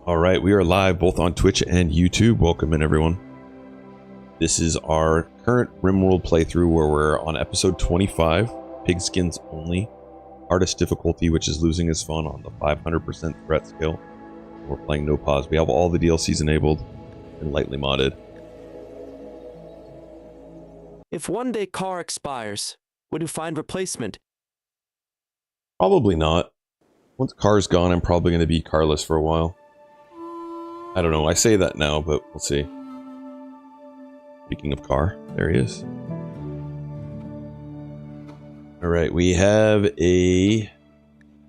All right, we are live both on Twitch and YouTube. Welcome in, everyone. This is our current RimWorld playthrough where we're on episode 25, PigSkins only. Hardest difficulty, which is losing is fun on the 500% threat scale. We're playing no pause. We have all the DLCs enabled and lightly modded. If one day car expires, would you find replacement? Probably not. Once car's gone, I'm probably going to be carless for a while. I don't know, I say that now, but we'll see. Speaking of car, there he is. Alright, we have a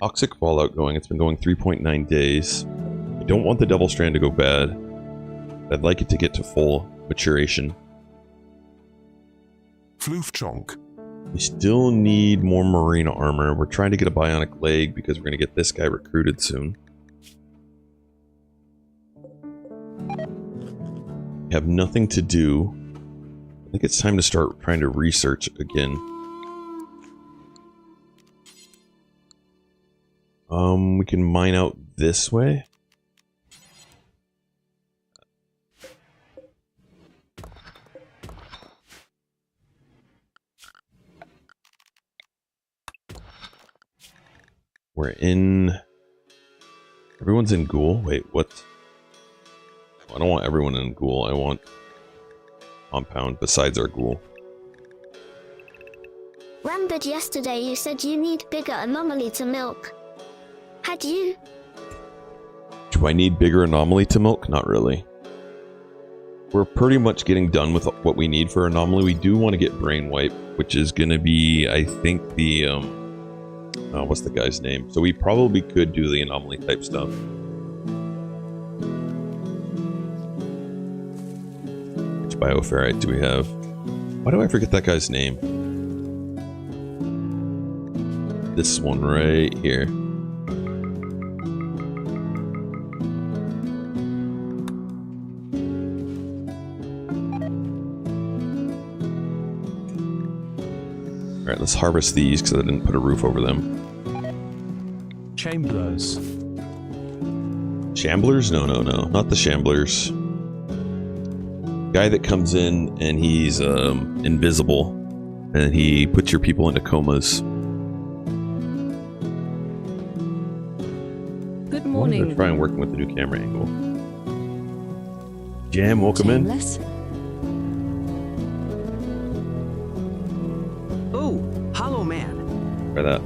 toxic fallout going. It's been going 3.9 days. I don't want the Devil Strand to go bad. I'd like it to get to full maturation. Floofchonk. We still need more marine armor. We're trying to get a bionic leg because we're going to get this guy recruited soon. We have nothing to do. I think it's time to start trying to research again. We can mine out this way. We're in... Everyone's in Ghoul? Wait, what? I don't want everyone in Ghoul. I want compound besides our Ghoul. Remembered yesterday you said you need bigger anomaly to milk. Had you? Do I need bigger anomaly to milk? Not really. We're pretty much getting done with what we need for anomaly. We do want to get brain wipe, which is going to be, I think, the what's the guy's name? So we probably could do the anomaly type stuff. Which bioferrite do we have? Why do I forget that guy's name? This one right here. Alright, let's harvest these because I didn't put a roof over them. Chamblers. Shamblers? No, not the Shamblers. Guy that comes in and he's invisible and he puts your people into comas. Good morning. I'm trying working with the new camera angle. Jam, welcome Shameless. Oh, Hollow Man. in. Try that.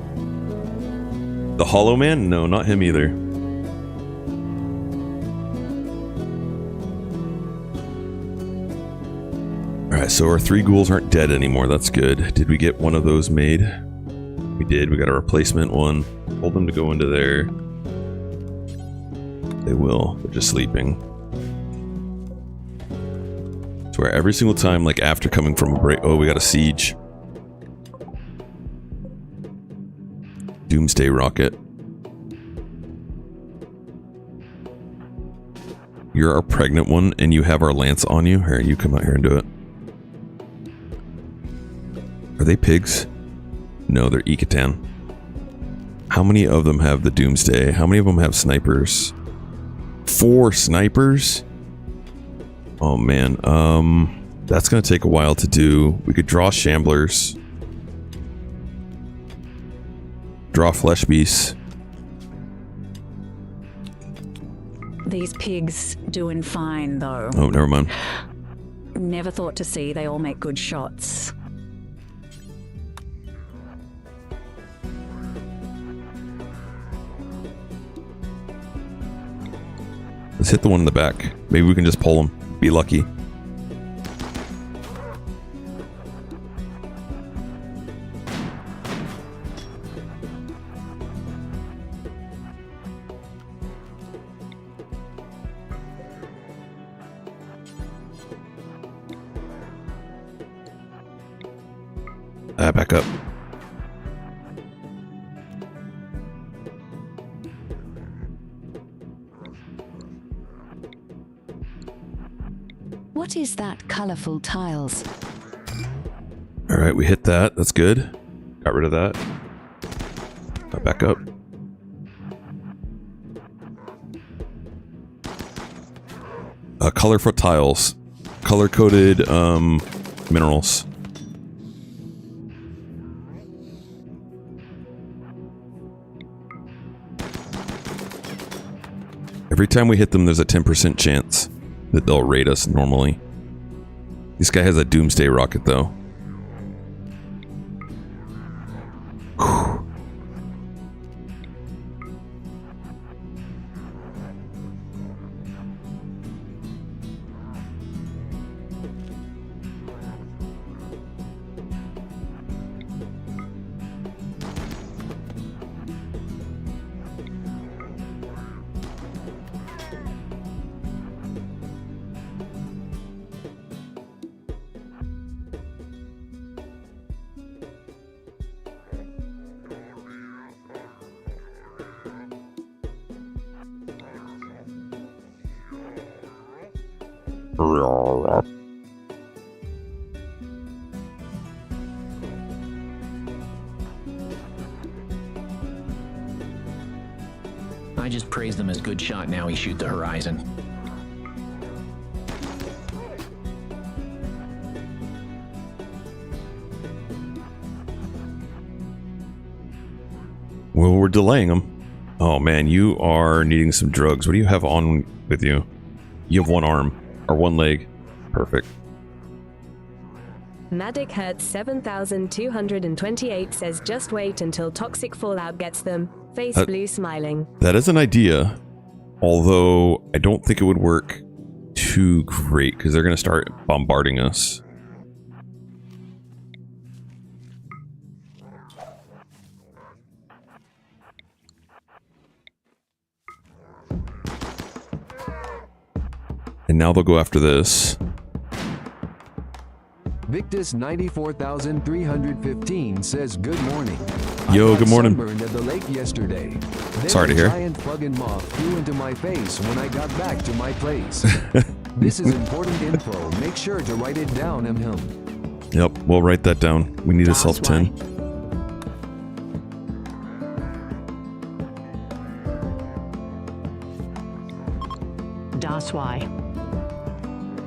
The Hollow Man? No, not him either. Alright, so our 3 ghouls aren't dead anymore. That's good. Did we get one of those made? We did. We got a replacement one. Told them to go into there. They will. They're just sleeping. I swear, every single time, like after coming from a break... Oh, we got a siege. Doomsday rocket. You're our pregnant one, and you have our lance on you. Here, you come out here and do it. Are they pigs? No, they're Icatan. How many of them have the Doomsday? How many of them have snipers? 4 snipers? Oh man, that's gonna take a while to do. We could draw Shamblers. Draw Flesh Beasts. These pigs doing fine, though. Oh, never mind. Never thought to see they all make good shots. Let's hit the one in the back. Maybe we can just pull him. Be lucky. Back up. What is that colorful tiles? Alright, we hit that. That's good. Got rid of that. Back up. Colorful tiles. Color-coded minerals. Every time we hit them, there's a 10% chance that they'll raid us normally. This guy has a doomsday rocket, though. Whew. I just praised him as good shot, now he shoot the horizon. Well, we're delaying them. Oh man, you are needing some drugs. What do you have on with you? You have one arm or one leg. Perfect. Matic Hertz 7228 says just wait until toxic fallout gets them. Face blue smiling. That is an idea. Although I don't think it would work too great because they're going to start bombarding us. And now they'll go after this. Victus 94,315 says good morning. Yo, good morning. Sunburned at the lake yesterday. Sorry to hear. A giant fucking moth flew into my face when I got back to my place. This is important info. Make sure to write it down, Yep, we'll write that down. We need a self-10. Das why.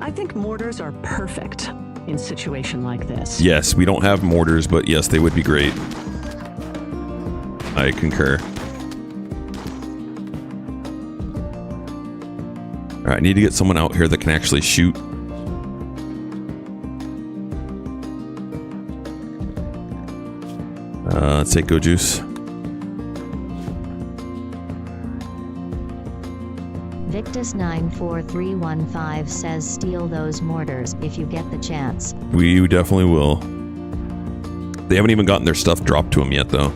I think mortars are perfect in a situation like this. Yes, we don't have mortars, but yes, they would be great. I concur. Alright, I need to get someone out here that can actually shoot. Let's take Go Juice. Victus 94315 says steal those mortars if you get the chance. We definitely will. They haven't even gotten their stuff dropped to them yet, though.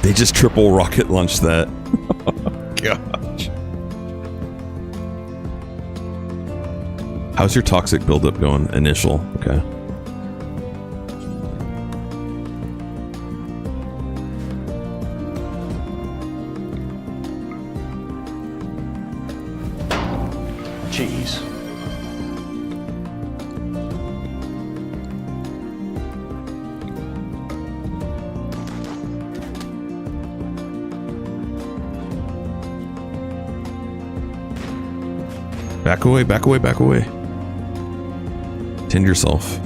They just triple rocket launched that. Gosh. How's your toxic buildup going? Initial. Okay. Jeez. Back away, back away, back away. Tend yourself.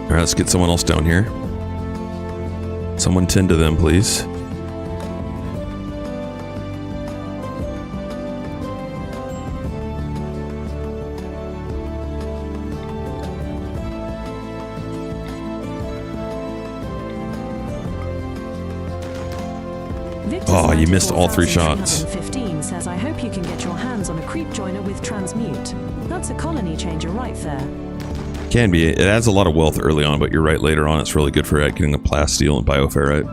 Alright, let's get someone else down here. Someone tend to them, please. Oh, you missed all 3 shots. 15 says, I hope you can get your hands on a creep joiner with transmute. That's a colony changer right there. Can be. It adds a lot of wealth early on, but you're right, later on it's really good for getting the plasteel and bioferrite.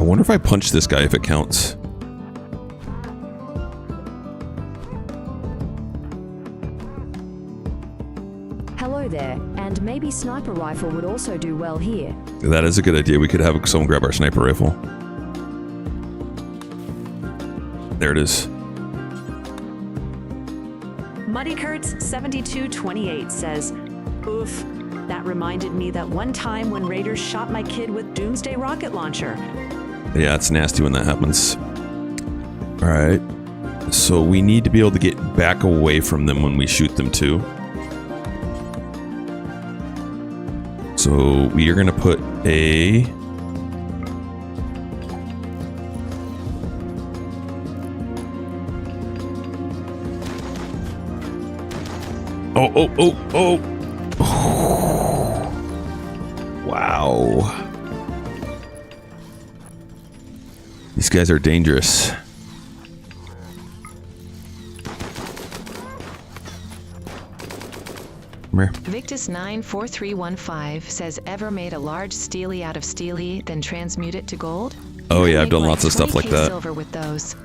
I wonder if I punch this guy if it counts. there, and maybe sniper rifle would also do well here. That is a good idea. We could have someone grab our sniper rifle. There it is. Muddy Kurtz 7228 says, "Oof, that reminded me that one time when raiders shot my kid with Doomsday rocket launcher." Yeah, it's nasty when that happens. All right. So we need to be able to get back away from them when we shoot them too. So we are going to put a... Oh. Wow. These guys are dangerous. Come here. Victus94315 says, ever made a large steely out of steely, then transmute it to gold? Oh yeah, I've Make done lots of stuff like 20K that. silver with those.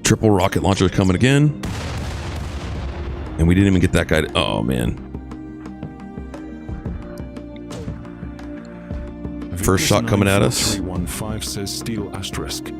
Triple rocket launcher coming again. And we didn't even get that guy to, oh man. First shot coming at us. 315 says steel asterisk.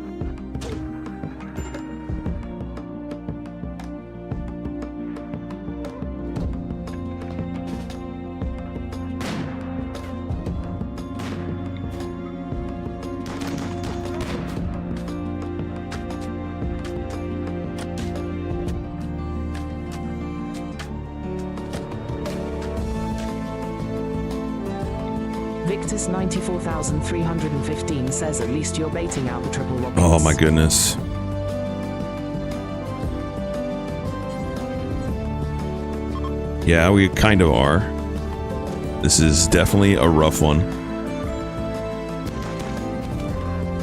Victus 94,315 says, "At least you're baiting out the triple rockets." Oh my goodness. Yeah, we kind of are. This is definitely a rough one.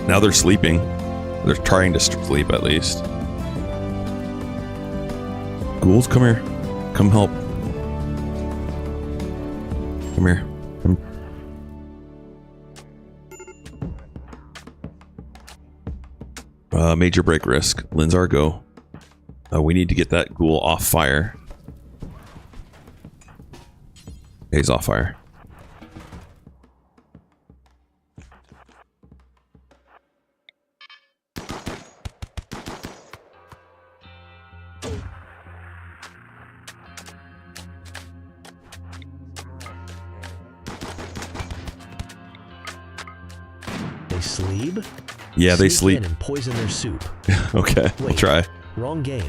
Now they're sleeping. They're trying to sleep at least. Ghouls, come here. Come help. Come here. Come. Major break risk. Linzar, go. We need to get that ghoul off fire. Okay, he's off fire. They sleep? Yeah, they Sneak sleep. in and poison their soup. Okay, we'll Wait, try. Wrong game.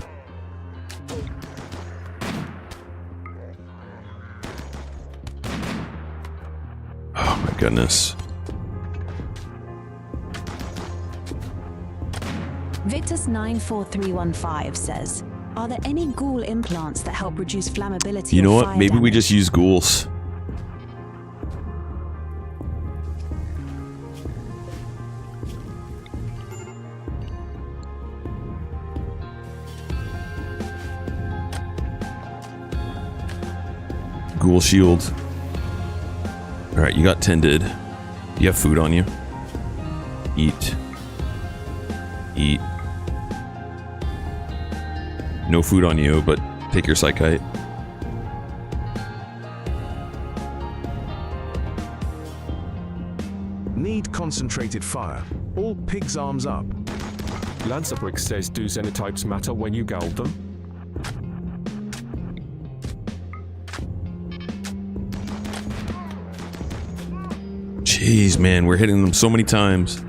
Oh my goodness. Victus 94315 says, "Are there any ghoul implants that help reduce flammability?" You know or what? fire Maybe we damage?" just use ghouls. Ghoul shield. Alright, you got tended. You have food on you. Eat. Eat. No food on you, but take your psychite. Need concentrated fire. All pigs arms up. Lancerbrick says, "Do xenotypes matter when you geld them?" Jeez, man, we're hitting them so many times.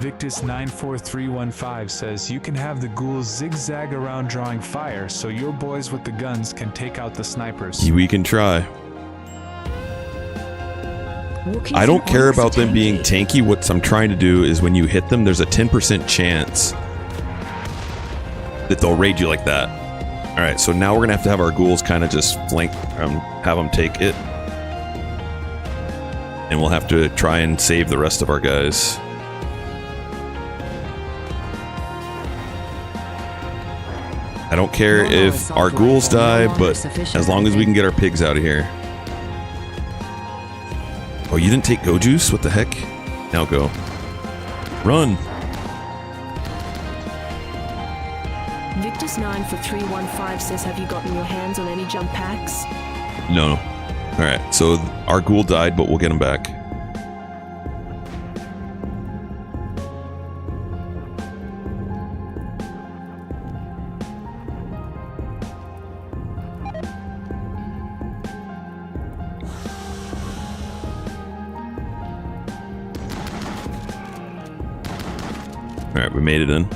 Victus 94315 says you can have the ghouls zigzag around drawing fire so your boys with the guns can take out the snipers. We can try. Wookiees I don't and care orcs about them tanky. being tanky. What I'm trying to do is when you hit them, there's a 10% chance that they'll raid you like that. Alright, so now we're going to have our ghouls kind of just flank, have them take it. And we'll have to try and save the rest of our guys. I don't care if our ghouls die, but as long as we can get our pigs out of here. Oh, you didn't take go juice? What the heck? Now go. Run! Victus9 for 315 says, have you gotten your hands on any jump packs? No. Alright, so our ghoul died, but we'll get him back. Alright, we made it in.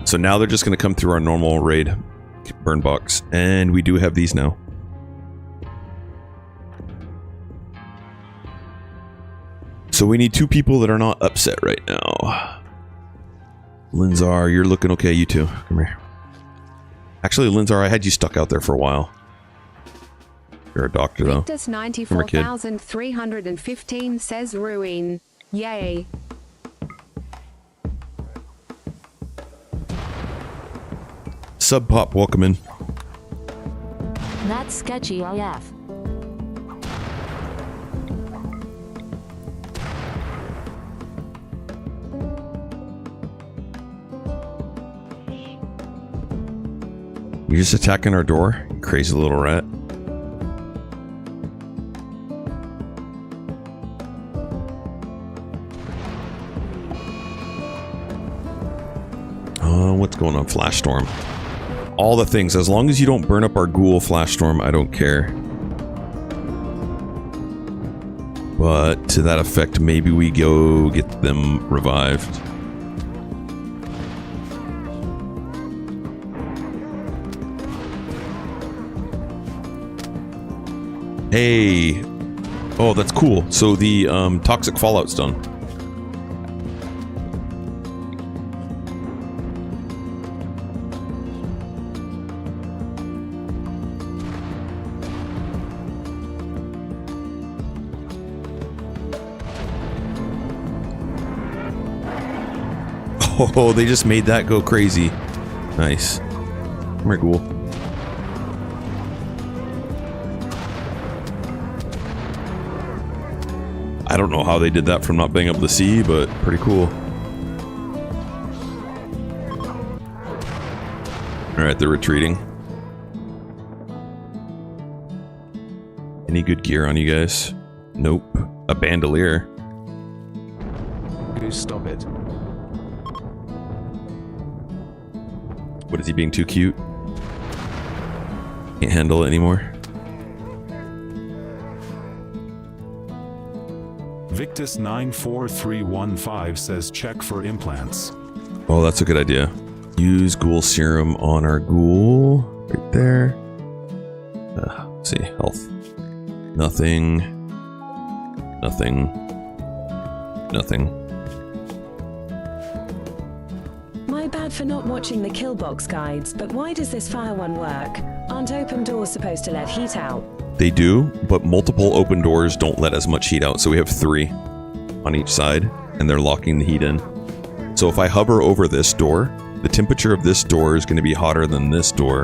So now they're just going to come through our normal raid burn box. And we do have these now. So we need 2 people that are not upset right now. Linzar, you're looking okay. You too. Come here. Actually, Linzar, I had you stuck out there for a while. You're a doctor, though. Victus 94,315 says ruin. Yay. Sub Pop, welcome in. That's sketchy AF. You're just attacking our door, you crazy little rat. What's going on? Flash storm. All the things. As long as you don't burn up our ghoul flash storm, I don't care. But to that effect, maybe we go get them revived. Hey. Oh, that's cool. So the toxic fallout's done. Oh, they just made that go crazy. Nice. Come here, ghoul. I don't know how they did that from not being able to see, but pretty cool. Alright, they're retreating. Any good gear on you guys? Nope. A bandolier. Stop it. What is he being too cute? Can't handle it anymore. Victus 94315 says check for implants. Oh, that's a good idea. Use ghoul serum on our ghoul. Right there. Let's see. Health. Nothing. Nothing. Nothing. My bad for not watching the kill box guides, but why does this fire one work? Aren't open doors supposed to let heat out? They do, but multiple open doors don't let as much heat out. So we have 3 on each side, and they're locking the heat in. So if I hover over this door, the temperature of this door is going to be hotter than this door,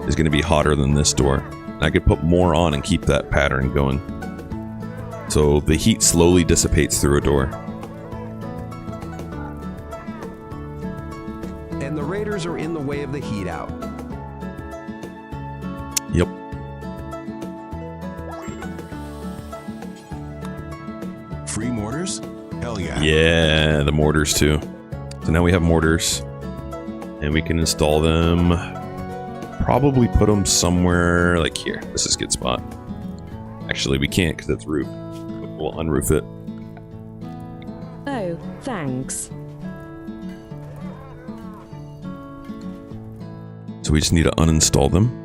is going to be hotter than this door. And I could put more on and keep that pattern going. So the heat slowly dissipates through a door. And the raiders are in the way of the heat out. Yep. Free mortars? Hell yeah. Yeah, the mortars too. So now we have mortars. And we can install them. Probably put them somewhere like here. This is a good spot. Actually, we can't because it's roof. We'll unroof it. Oh, thanks. So we just need to uninstall them.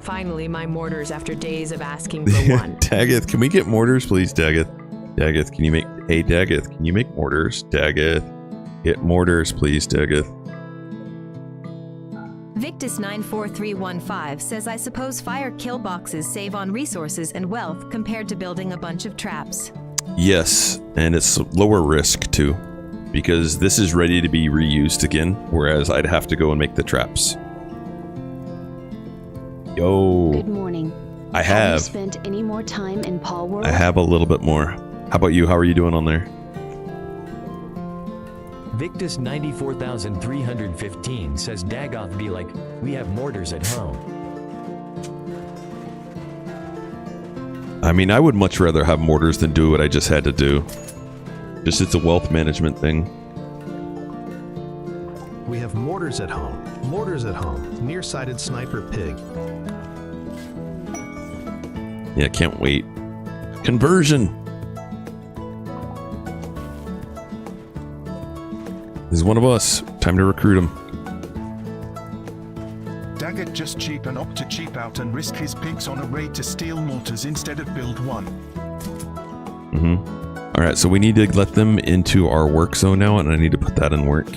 Finally, my mortars after days of asking for one. Daggeth, can we get mortars, please, Daggeth? Daggeth, can you make... Hey, Daggeth, can you make mortars? Daggeth. Get mortars, please, Daggeth. Victus94315 says, I suppose fire kill boxes save on resources and wealth compared to building a bunch of traps. Yes, and it's lower risk too, because this is ready to be reused again, whereas I'd have to go and make the traps. Yo. Good morning. I Have have. you spent any more time in Paul World? I have a little bit more. How about you? How are you doing on there? Victus 94,315 says Dagoth be like, we have mortars at home. I mean, I would much rather have mortars than do what I just had to do. Just it's a wealth management thing. We have mortars at home. Mortars at home. Nearsighted sniper pig. Yeah, can't wait. Conversion! He's one of us. Time to recruit him. Daggett just cheapen up to cheap out and risk his pigs on a raid to steal mortars instead of build one. Alright, so we need to let them into our work zone now, and I need to put that in work.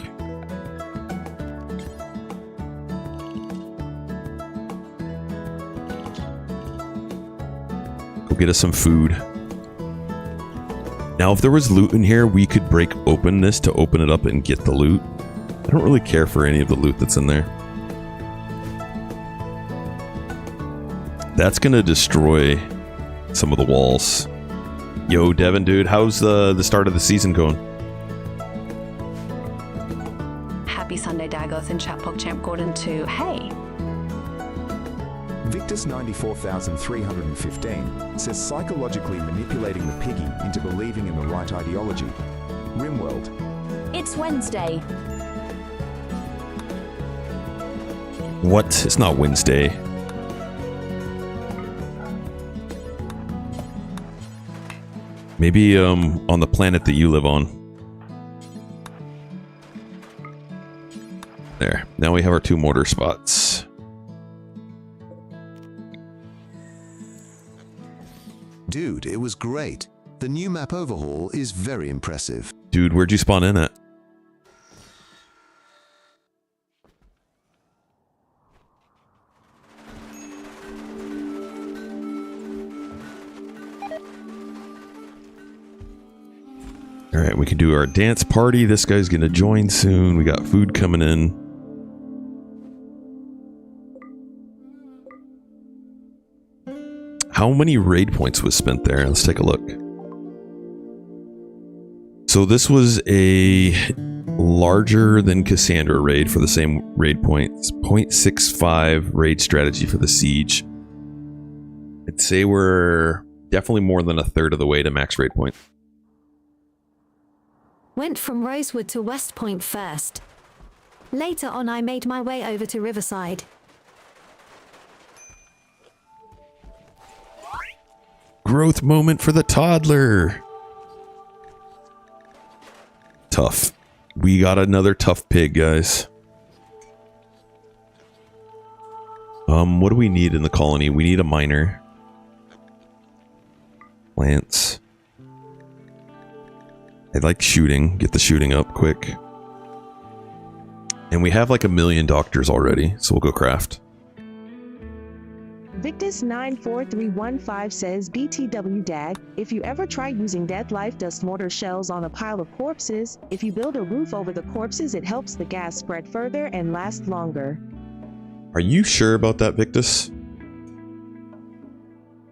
Go get us some food. Now, if there was loot in here, we could break open this to open it up and get the loot. I don't really care for any of the loot that's in there. That's gonna destroy some of the walls. Yo, Devin, dude, how's the start of the season going? Happy Sunday, Dagoth and Chatpog Gordon too. Hey. Victus 94,315 says psychologically manipulating the piggy into believing in the right ideology. RimWorld. It's Wednesday. What? It's not Wednesday. Maybe on the planet that you live on. There. Now we have our 2 mortar spots. Dude, it was great. The new map overhaul is very impressive. Dude, where'd you spawn in at? Alright, we can do our dance party. This guy's gonna join soon. We got food coming in. How many raid points was spent there? Let's take a look. So this was a larger than Cassandra raid for the same raid points. 0.65 raid strategy for the siege. I'd say we're definitely more than a third of the way to max raid point. Went from Rosewood to West Point first. Later on, I made my way over to Riverside. Growth moment for the toddler. Tough. We got another tough pig, guys. What do we need in the colony? We need a miner. Plants. I like shooting. Get the shooting up quick. And we have like 1 million doctors already, so we'll go craft. Victus 94315 says BTW DAG, if you ever try using dead life dust mortar shells on a pile of corpses, if you build a roof over the corpses, it helps the gas spread further and last longer. Are you sure about that, Victus?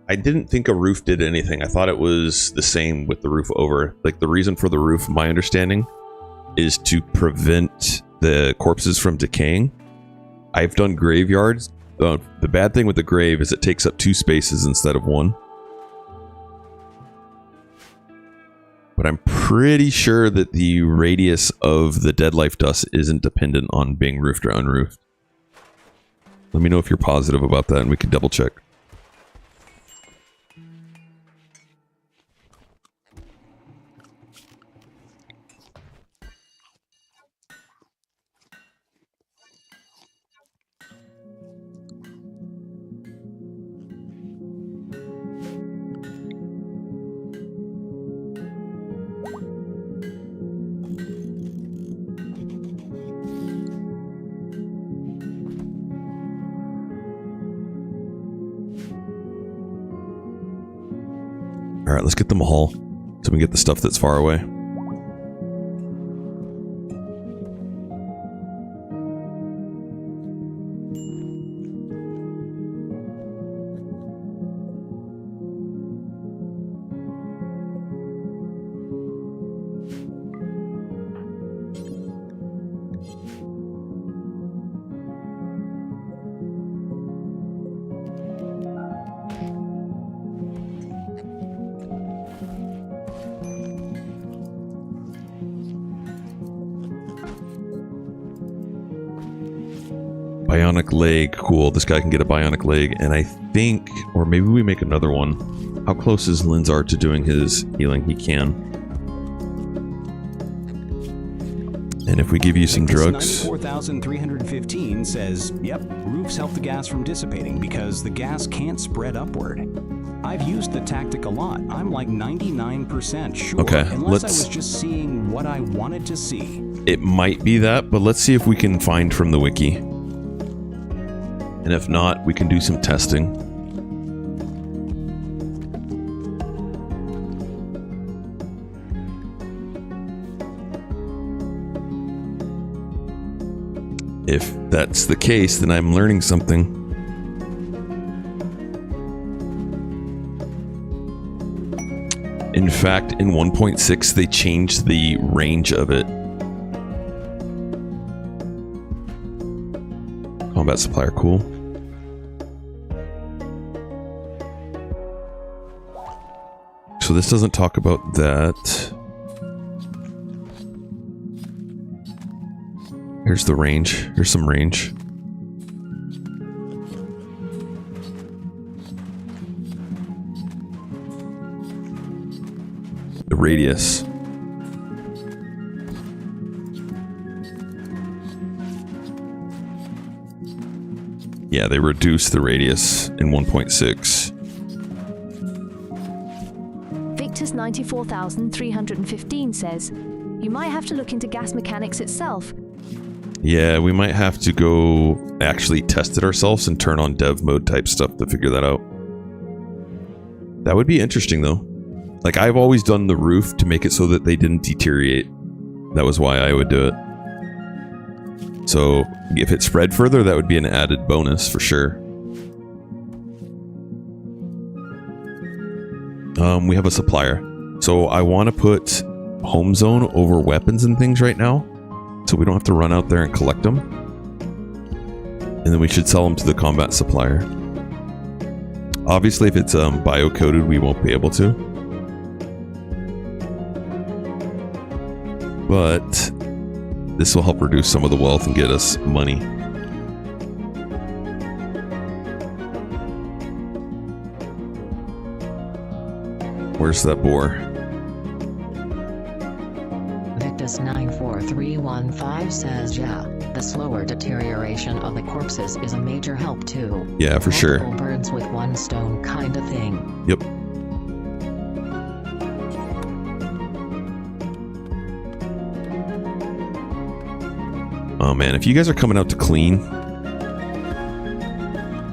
I didn't think a roof did anything. I thought it was the same with the roof over. Like, the reason for the roof, my understanding, is to prevent the corpses from decaying. I've done graveyards. The bad thing with the grave is it takes up 2 spaces instead of 1. But I'm pretty sure that the radius of the dead life dust isn't dependent on being roofed or unroofed. Let me know if you're positive about that and we can double check. All right, let's get them a haul so we can get the stuff that's far away. Bionic leg, cool. This guy can get a bionic leg, and I think, or maybe we make another one. How close is Linzar to doing his healing? He can. And if we give you some drugs... 94,315 says, yep, roofs help the gas from dissipating because the gas can't spread upward. I've used the tactic a lot. I'm like 99% sure, okay, unless I was just seeing what I wanted to see. It might be that, but let's see if we can find from the wiki. And if not, we can do some testing. If that's the case, then I'm learning something. In fact, in 1.6, they changed the range of it. Combat supplier, cool. So this doesn't talk about that. Here's the range. Here's some range. The radius. Yeah, they reduced the radius in 1.6. Victor's 94,315 says, you might have to look into gas mechanics itself. Yeah, we might have to go actually test it ourselves and turn on dev mode type stuff to figure that out. That would be interesting though. Like, I've always done the roof to make it so that they didn't deteriorate. That was why I would do it. So if it spread further, that would be an added bonus for sure. We have a supplier. So I want to put home zone over weapons and things right now, so we don't have to run out there and collect them. And then we should sell them to the combat supplier. Obviously, if it's bio-coded, we won't be able to. But this will help reduce some of the wealth and get us money. Where's that boar? Victus 94315 says, yeah, the slower deterioration of the corpses is a major help too. Yeah, for sure. Multiple birds with one stone kind of thing. Yep. Oh man, if you guys are coming out to clean,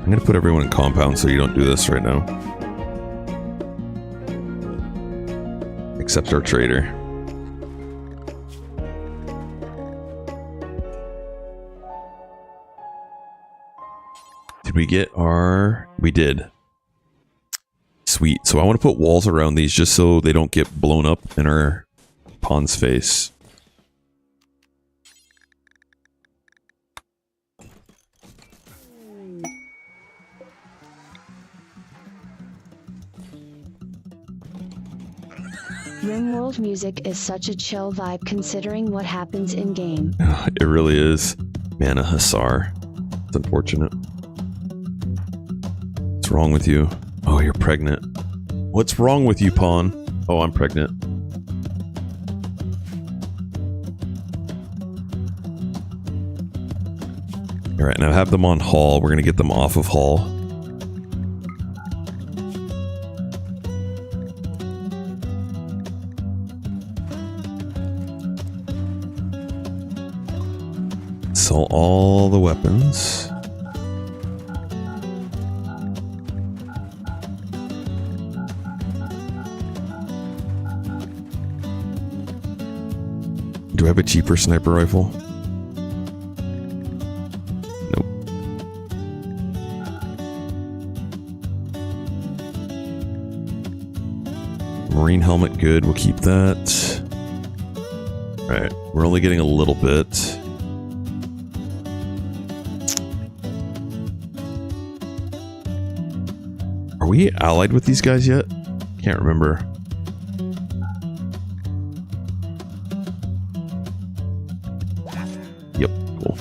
I'm gonna put everyone in compound so you don't do this right now. Except our trader. Did we get our... We did. Sweet. So I want to put walls around these just so they don't get blown up in our pawn's face. RimWorld music is such a chill vibe considering what happens in-game. It really is. Man, a hussar. It's unfortunate. What's wrong with you? Oh, you're pregnant. What's wrong with you, Pawn? Oh, I'm pregnant. Alright, now have them on Hall. We're going to get them off of Hall. Sell all the weapons. Do I have a cheaper sniper rifle? Nope. Marine helmet, good. We'll keep that. Alright, we're only getting a little bit. Are we allied with these guys yet? Can't remember. Yep, cool.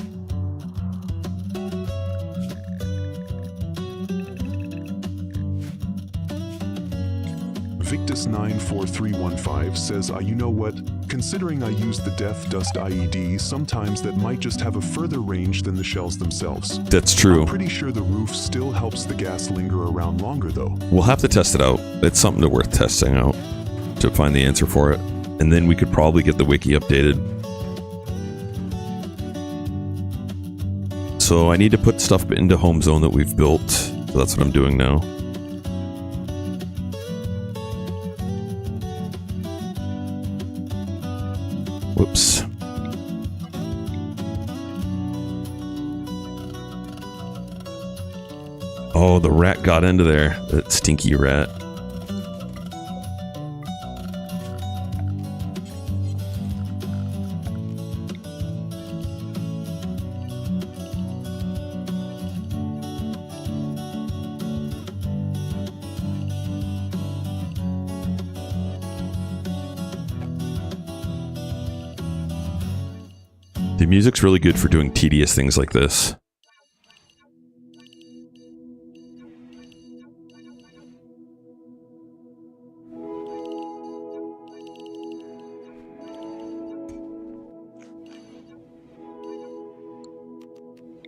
Victus94315 says, you know what? Considering I use the Death Dust IED, sometimes that might just have a further range than the shells themselves. That's true. I'm pretty sure the roof still helps the gas linger around longer, though. We'll have to test it out. It's something worth testing out to find the answer for it. And then we could probably get the wiki updated. So I need to put stuff into Home Zone that we've built. So that's what I'm doing now. Whoops. Oh, the rat got into there. That stinky rat. The music's really good for doing tedious things like this.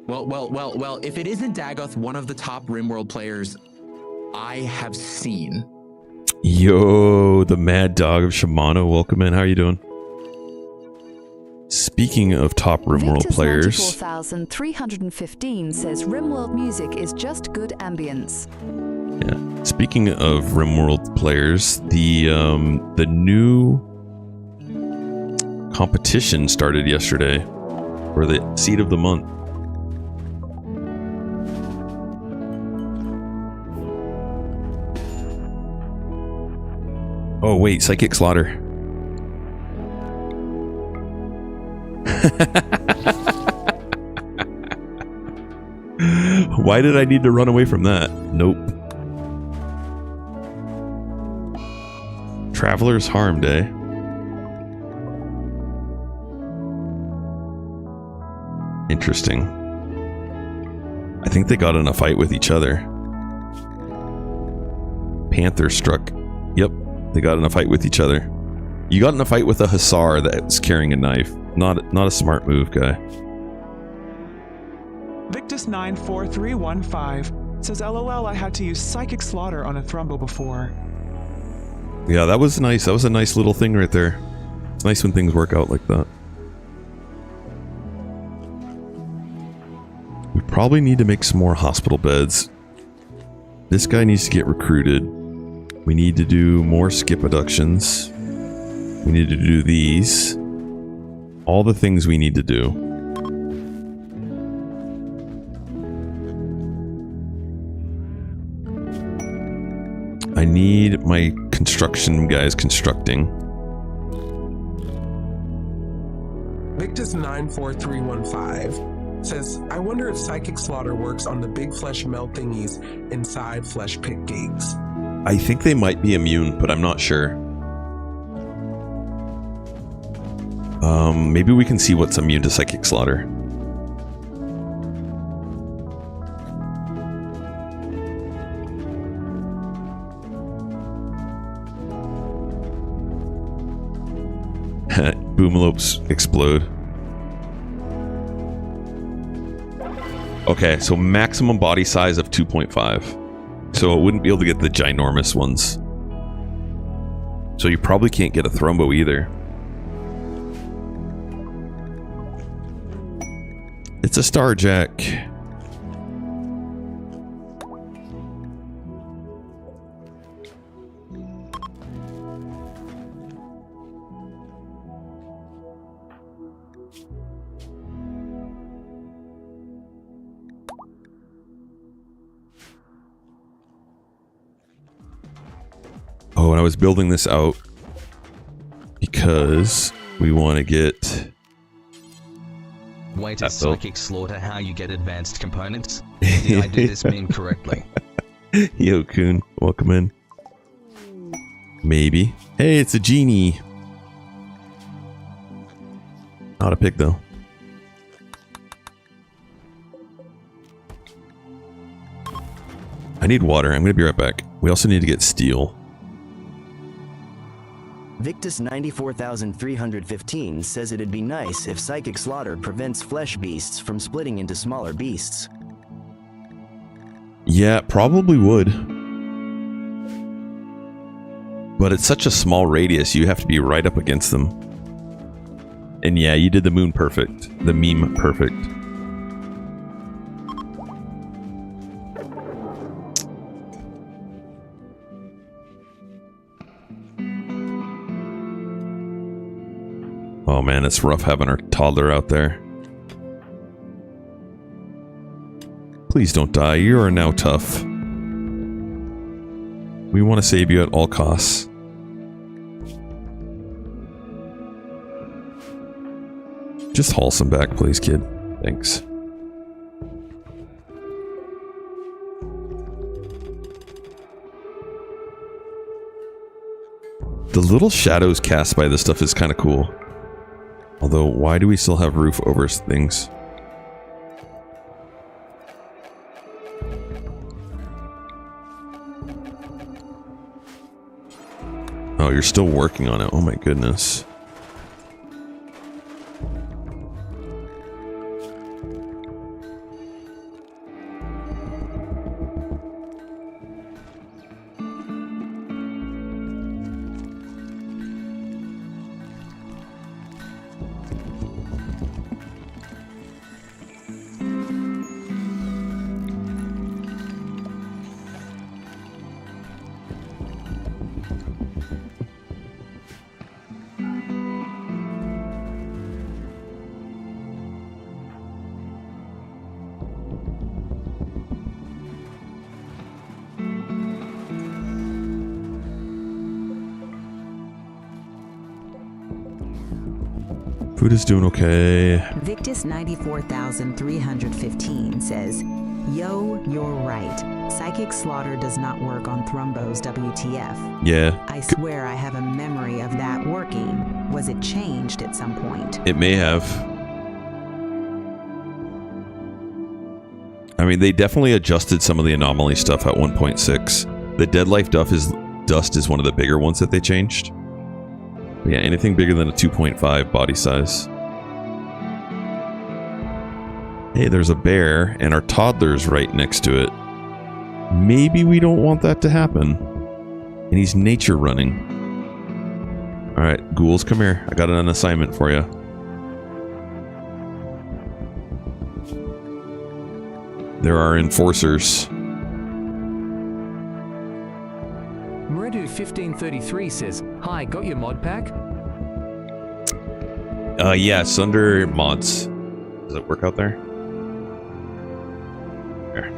Well, if it isn't Dagoth, one of the top RimWorld players I have seen. Yo, the Mad Dog of Shimano, welcome in. How are you doing? Speaking of top RimWorld players, 94,315 says RimWorld music is just good ambience. Yeah. Speaking of RimWorld players, the new competition started yesterday for the Seed of the Month. Oh wait, Psychic Slaughter. Why did I need to run away from that? Nope. Travelers harmed, eh? Interesting. I think they got in a fight with each other. Panther struck. Yep, they got in a fight with each other. You got in a fight with a hussar that's carrying a knife. Not a smart move, guy. Victus94315 says, LOL, I had to use Psychic Slaughter on a Thrumbo before. Yeah, that was nice. That was a nice little thing right there. It's nice when things work out like that. We probably need to make some more hospital beds. This guy needs to get recruited. We need to do more skip abductions. We need to do these. All the things we need to do. I need my construction guys constructing. Victus94315 says, I wonder if Psychic Slaughter works on the big flesh melt thingies inside flesh pit gigs. I think they might be immune, but I'm not sure. Maybe we can see what's immune to Psychic Slaughter. Boomalopes explode. Okay, so maximum body size of 2.5. So it wouldn't be able to get the ginormous ones. So you probably can't get a Thrumbo either. It's a Starjack. Oh, and I was building this out because we want to get... Wait, is Psychic Slaughter how you get advanced components? Did I do this meme correctly? Yo, Coon, welcome in. Maybe. Hey, it's a genie. Not a pig, though. I need water. I'm going to be right back. We also need to get steel. Victus 94315 says it'd be nice if Psychic Slaughter prevents flesh beasts from splitting into smaller beasts. Yeah, probably would. But it's such a small radius, you have to be right up against them. And yeah, you did the moon perfect. The meme perfect. Oh man, it's rough having our toddler out there. Please don't die, you are now tough. We want to save you at all costs. Just haul some back, please, kid. Thanks. The little shadows cast by this stuff is kind of cool. Although, why do we still have roof over things? Oh, you're still working on it. Oh my goodness. Food is doing okay. Victus 94315 says, "Yo, you're right. Psychic Slaughter does not work on Thrumbos WTF. Yeah. I swear I have a memory of that working. Was it changed at some point?" It may have. I mean, they definitely adjusted some of the anomaly stuff at 1.6. The Dead Life dust is one of the bigger ones that they changed. But yeah, anything bigger than a 2.5 body size. Hey, there's a bear, and our toddler's right next to it. Maybe we don't want that to happen. And he's nature running. Alright, ghouls, come here. I got an assignment for you. There are enforcers. Mredu1533 says, "Hi, got your mod pack?" Yeah, it's under mods. Does it work out there? There.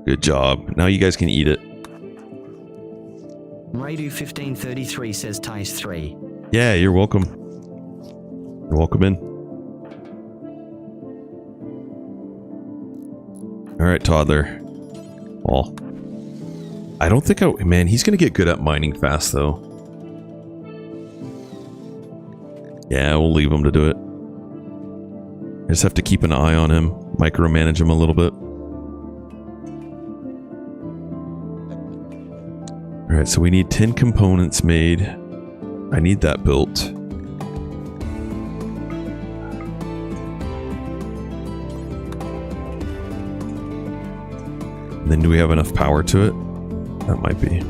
Good job. Now you guys can eat it. Mredu1533 says ties 3. Yeah, you're welcome. You're welcome in. Alright, toddler. Oh. I don't think man, he's gonna get good at mining fast though. Yeah, we'll leave him to do it. I just have to keep an eye on him, micromanage him a little bit. Alright, so we need 10 components made. I need that built. And then do we have enough power to it? That might be.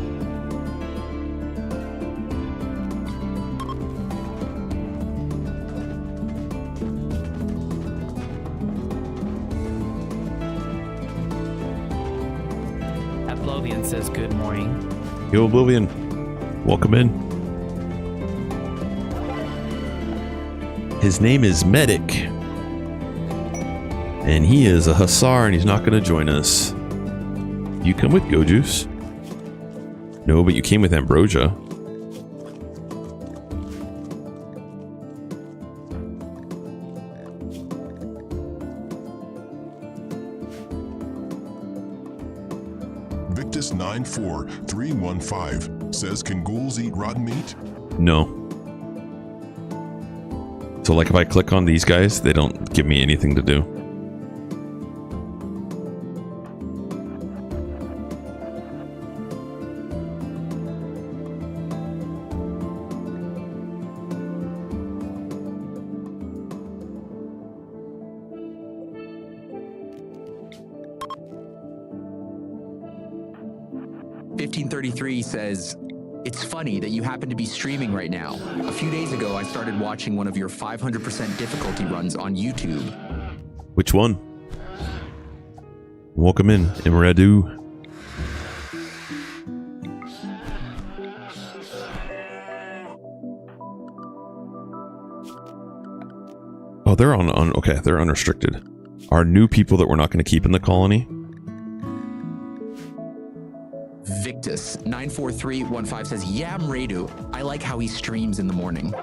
Upload Oblivion says good morning. Yo, Oblivion. Welcome in. His name is Medic. And he is a Hussar and he's not going to join us. You come with Go Juice? No, but you came with Ambrosia. Victus94315 says, can ghouls eat rotten meat? No. So like if I click on these guys, they don't give me anything to do. Says, it's funny that you happen to be streaming right now. A few days ago, I started watching one of your 500% difficulty runs on YouTube. Which one? Welcome in, Imradu. Oh, they're on okay, they're unrestricted. Are new people that we're not going to keep in the colony? Victus94315 says, yeah, Mradu. I like how he streams in the morning.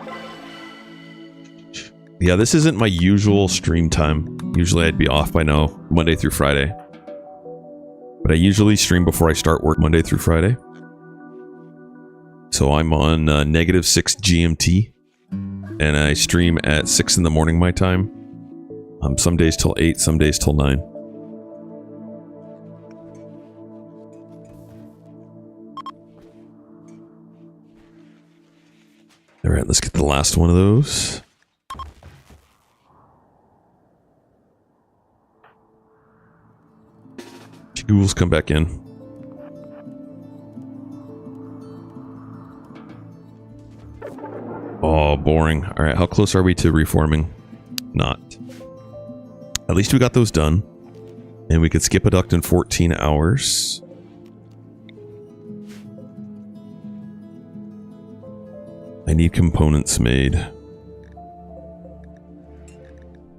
Yeah, this isn't my usual stream time. Usually I'd be off by now, Monday through Friday. But I usually stream before I start work Monday through Friday. So I'm on -6 GMT. And I stream at 6 in the morning my time. Some days till 8, some days till 9. Alright, let's get the last one of those. Ghouls, come back in. Oh, boring. Alright, how close are we to reforming? Not. At least we got those done. And we could skip a duct in 14 hours. I need components made.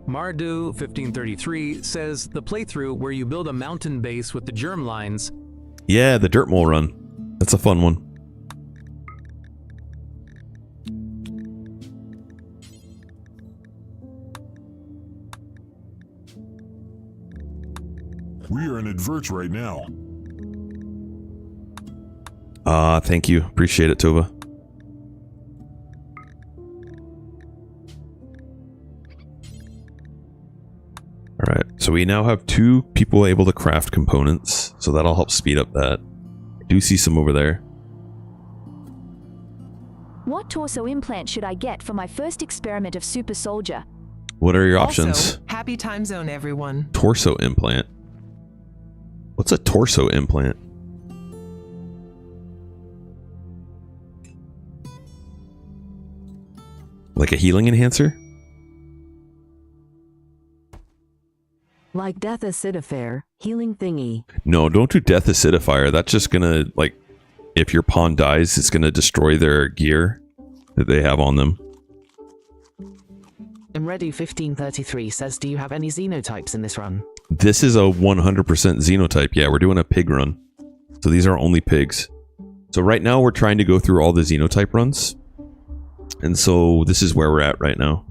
Mardu1533 says the playthrough where you build a mountain base with the germ lines. Yeah, the dirt mole run. That's a fun one. We are in adverts right now. Thank you. Appreciate it, Tova. Alright, so we now have 2 people able to craft components, so that'll help speed up that. I do see some over there. What torso implant should I get for my first experiment of Super Soldier? What are your options? Also, happy time zone, everyone. Torso implant. What's a torso implant? Like a healing enhancer? Like Death Acidifier, healing thingy. No, don't do Death Acidifier. That's just gonna, like, if your pawn dies, it's gonna destroy their gear that they have on them. Imredu1533 says, do you have any xenotypes in this run? This is a 100% xenotype. Yeah, we're doing a pig run. So these are only pigs. So right now we're trying to go through all the xenotype runs. And so this is where we're at right now.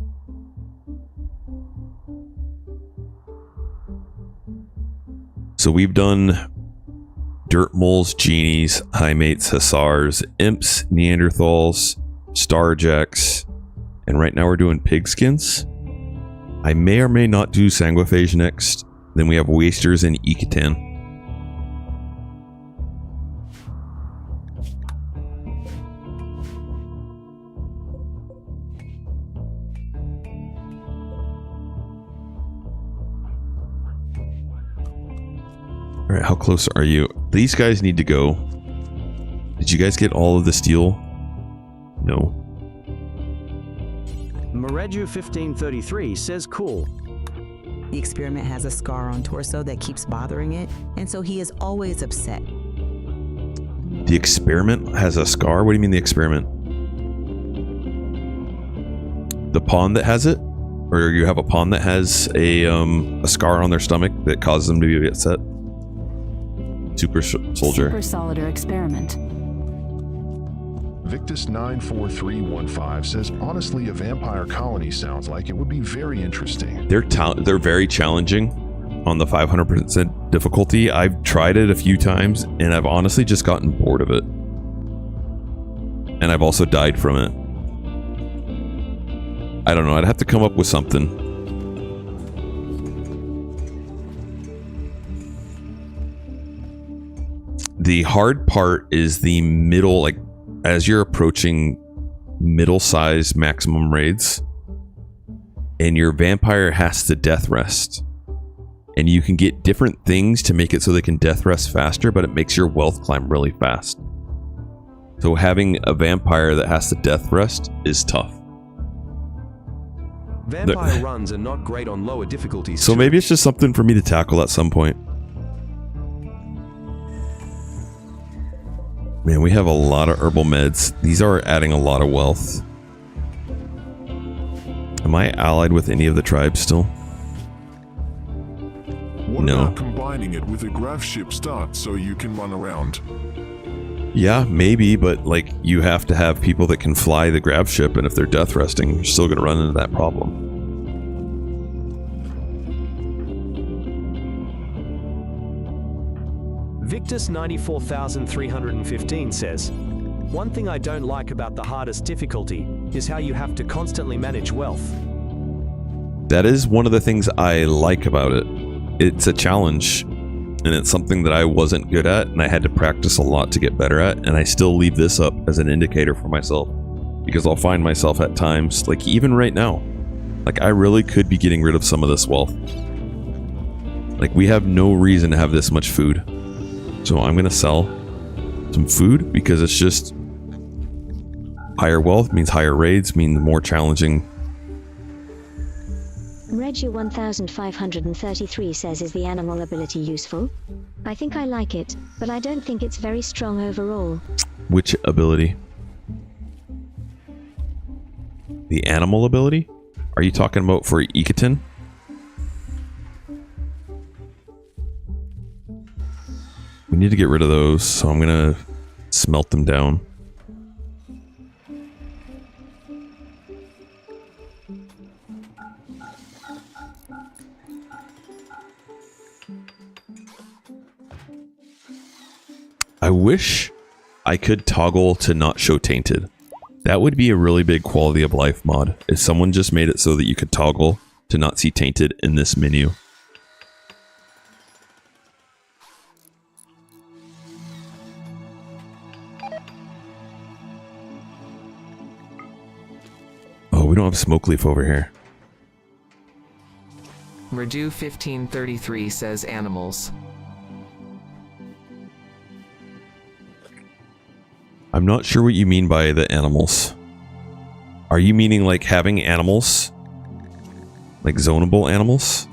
So we've done dirt moles, genies, high mates, hussars, imps, Neanderthals, starjacks, and right now we're doing pigskins. I may or may not do sanguiphage next. Then we have wasters and Iketan. Alright, how close are you? These guys need to go. Did you guys get all of the steel? No. Moreju1533 says cool. The experiment has a scar on torso that keeps bothering it, and so he is always upset. The experiment has a scar? What do you mean the experiment? The pawn that has it? Or you have a pawn that has a scar on their stomach that causes them to be upset? Super soldier. Super Solider experiment. Victus94315 says, honestly, a vampire colony sounds like it would be very interesting. They're very challenging on the 500% difficulty. I've tried it a few times, and I've honestly just gotten bored of it. And I've also died from it. I don't know. I'd have to come up with something. The hard part is the middle, like, as you're approaching middle-sized maximum raids, and your vampire has to death rest. And you can get different things to make it so they can death rest faster, but it makes your wealth climb really fast. So having a vampire that has to death rest is tough. Vampire runs are not great on lower difficulties. So maybe it's just something for me to tackle at some point. Man, we have a lot of herbal meds. These are adding a lot of wealth. Am I allied with any of the tribes still? What about combining it with a graph ship start so you can run around? Yeah, maybe, but like you have to have people that can fly the grav ship, and if they're death resting, you're still going to run into that problem. Victus 94315 says, one thing I don't like about the hardest difficulty is how you have to constantly manage wealth. That is one of the things I like about it. It's a challenge, and it's something that I wasn't good at, and I had to practice a lot to get better at, and I still leave this up as an indicator for myself, because I'll find myself at times, like even right now, like I really could be getting rid of some of this wealth. Like we have no reason to have this much food. So I'm going to sell some food because it's just higher wealth means higher raids, means more challenging. Reggie 1533 says, is the animal ability useful? I think I like it, but I don't think it's very strong overall. Which ability? The animal ability? Are you talking about for Ikatin? We need to get rid of those, so I'm gonna smelt them down. I wish I could toggle to not show tainted. That would be a really big quality of life mod, if someone just made it so that you could toggle to not see tainted in this menu. Oh, we don't have smoke leaf over here. Redu 1533 says animals. I'm not sure what you mean by the animals. Are you meaning like having animals? Like zonable animals?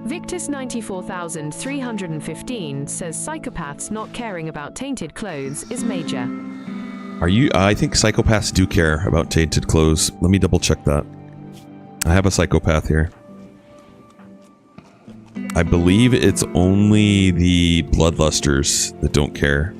Victus 94315 says psychopaths not caring about tainted clothes is major. Are you? I think psychopaths do care about tainted clothes. Let me double check that. I have a psychopath here. I believe it's only the bloodlusters that don't care.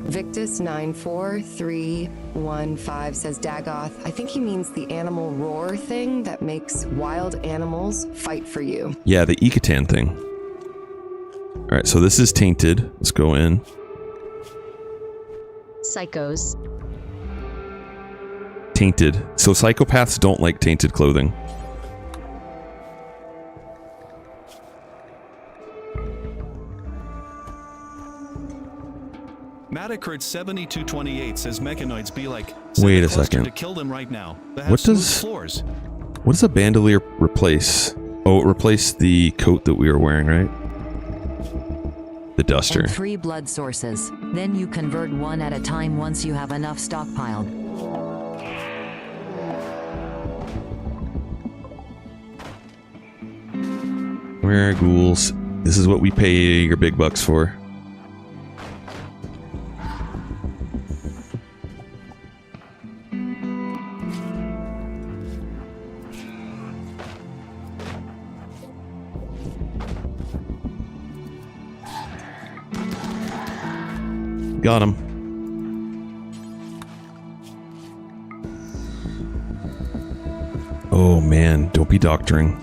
Victus 94315 says Dagoth. I think he means the animal roar thing that makes wild animals fight for you. Yeah, the Ikatin thing. Alright, so this is tainted. Let's go in. Psychos. Tainted. So psychopaths don't like tainted clothing. Matacurt 7228 says mechanoids be like. Wait a second. To kill them right now. What does floors. What does a bandolier replace? Oh, it replaced the coat that we were wearing, right? The duster. And 3 blood sources. Then you convert one at a time once you have enough stockpiled. Where are ghouls? This is what we pay your big bucks for. Got him. Oh man, don't be doctoring.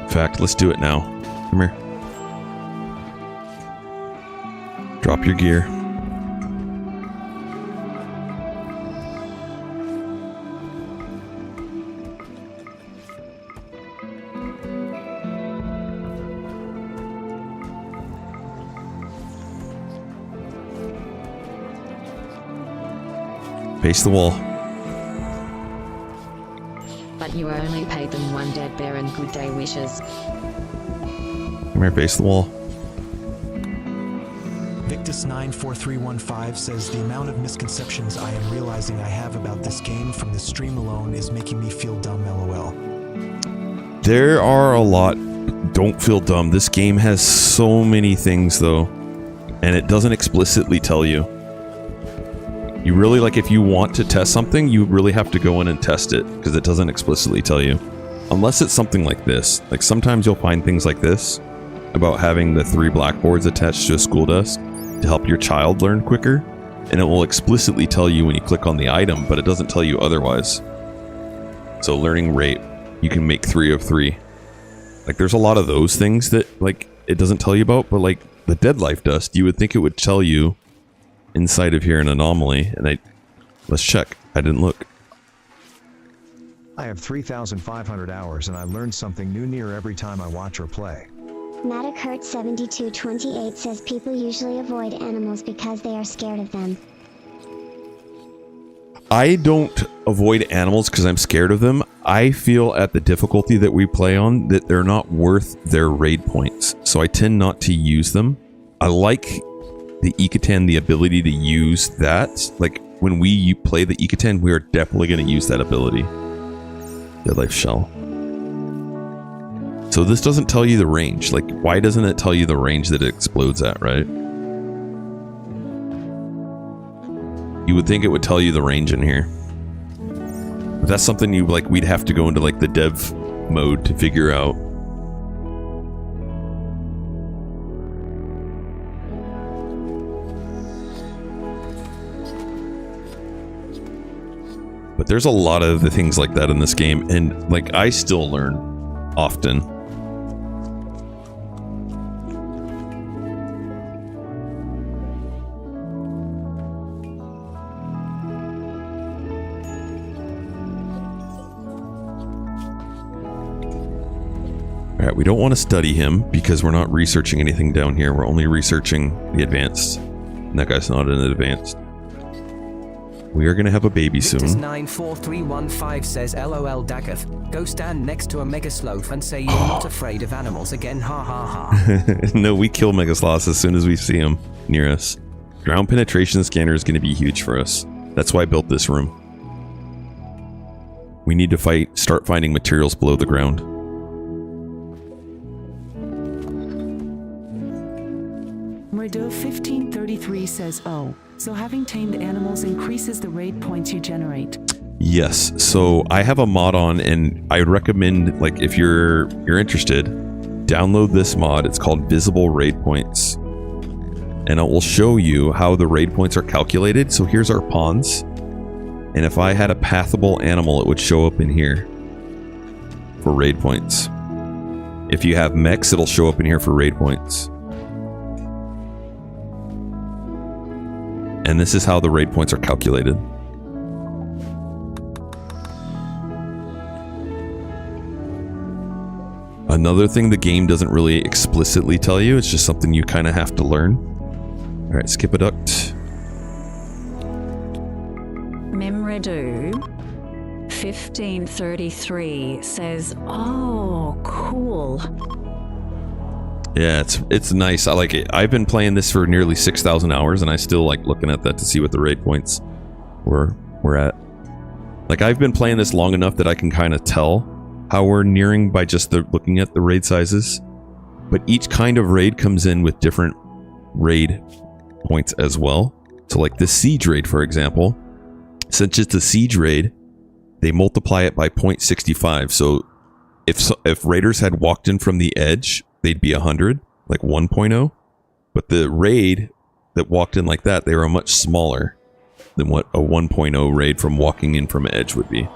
In fact, let's do it now. Come here. Drop your gear. Face the wall. But you only paid them 1 dead bear and good day wishes. Come here, face the wall. Victus94315 says the amount of misconceptions I am realizing I have about this game from the stream alone is making me feel dumb, lol. There are a lot. Don't feel dumb. This game has so many things though, and it doesn't explicitly tell you. You really, like, if you want to test something, you really have to go in and test it, because it doesn't explicitly tell you. Unless it's something like this. Like, sometimes you'll find things like this, about having the 3 blackboards attached to a school desk to help your child learn quicker, and it will explicitly tell you when you click on the item, but it doesn't tell you otherwise. So, learning rate, you can make 3 of 3. Like, there's a lot of those things that, like, it doesn't tell you about, but, like, the dead life dust, you would think it would tell you inside of here an anomaly, and let's check. I didn't look. I have 3,500 hours and I learn something new near every time I watch or play. Matacurt7228 says people usually avoid animals because they are scared of them. I don't avoid animals because I'm scared of them. I feel at the difficulty that we play on that they're not worth their raid points, so I tend not to use them. I like the Ikaten, the ability to use that. Like, when we play the Ikaten, we are definitely going to use that ability. Dead life shell. So this doesn't tell you the range. Like, why doesn't it tell you the range that it explodes at, right? You would think it would tell you the range in here. But that's something you, like, we'd have to go into, like, the dev mode to figure out. But there's a lot of the things like that in this game, and like I still learn often. Alright, we don't want to study him because we're not researching anything down here. We're only researching the advanced. And that guy's not in the advanced. We are going to have a baby soon. Victus94315 says, LOL Dagath, go stand next to a Megasloth and say you're not afraid of animals again, ha ha ha. No, we kill Megasloths as soon as we see them near us. Ground penetration scanner is going to be huge for us. That's why I built this room. We need to start finding materials below the ground. Murdo 1533 says, oh, so having tamed animals increases the raid points you generate. Yes, so I have a mod on, and I would recommend, like, if you're interested, download this mod. It's called Visible Raid Points, and it will show you how the raid points are calculated. So here's our pawns, and if I had a pathable animal, it would show up in here for raid points. If you have mechs, it'll show up in here for raid points. And this is how the raid points are calculated. Another thing the game doesn't really explicitly tell you, it's just something you kind of have to learn. Alright, skip a duct. Mridu 1533 says, oh, cool. Yeah, it's nice. I like it. I've been playing this for nearly 6,000 hours, and I still like looking at that to see what the raid points we're at. Like, I've been playing this long enough that I can kind of tell how we're nearing by just looking at the raid sizes. But each kind of raid comes in with different raid points as well. So like this siege raid, for example, since it's a siege raid, they multiply it by 0.65. So if raiders had walked in from the edge, they'd be 100, like 1.0. But the raid that walked in like that, they were much smaller than what a 1.0 raid from walking in from edge would be.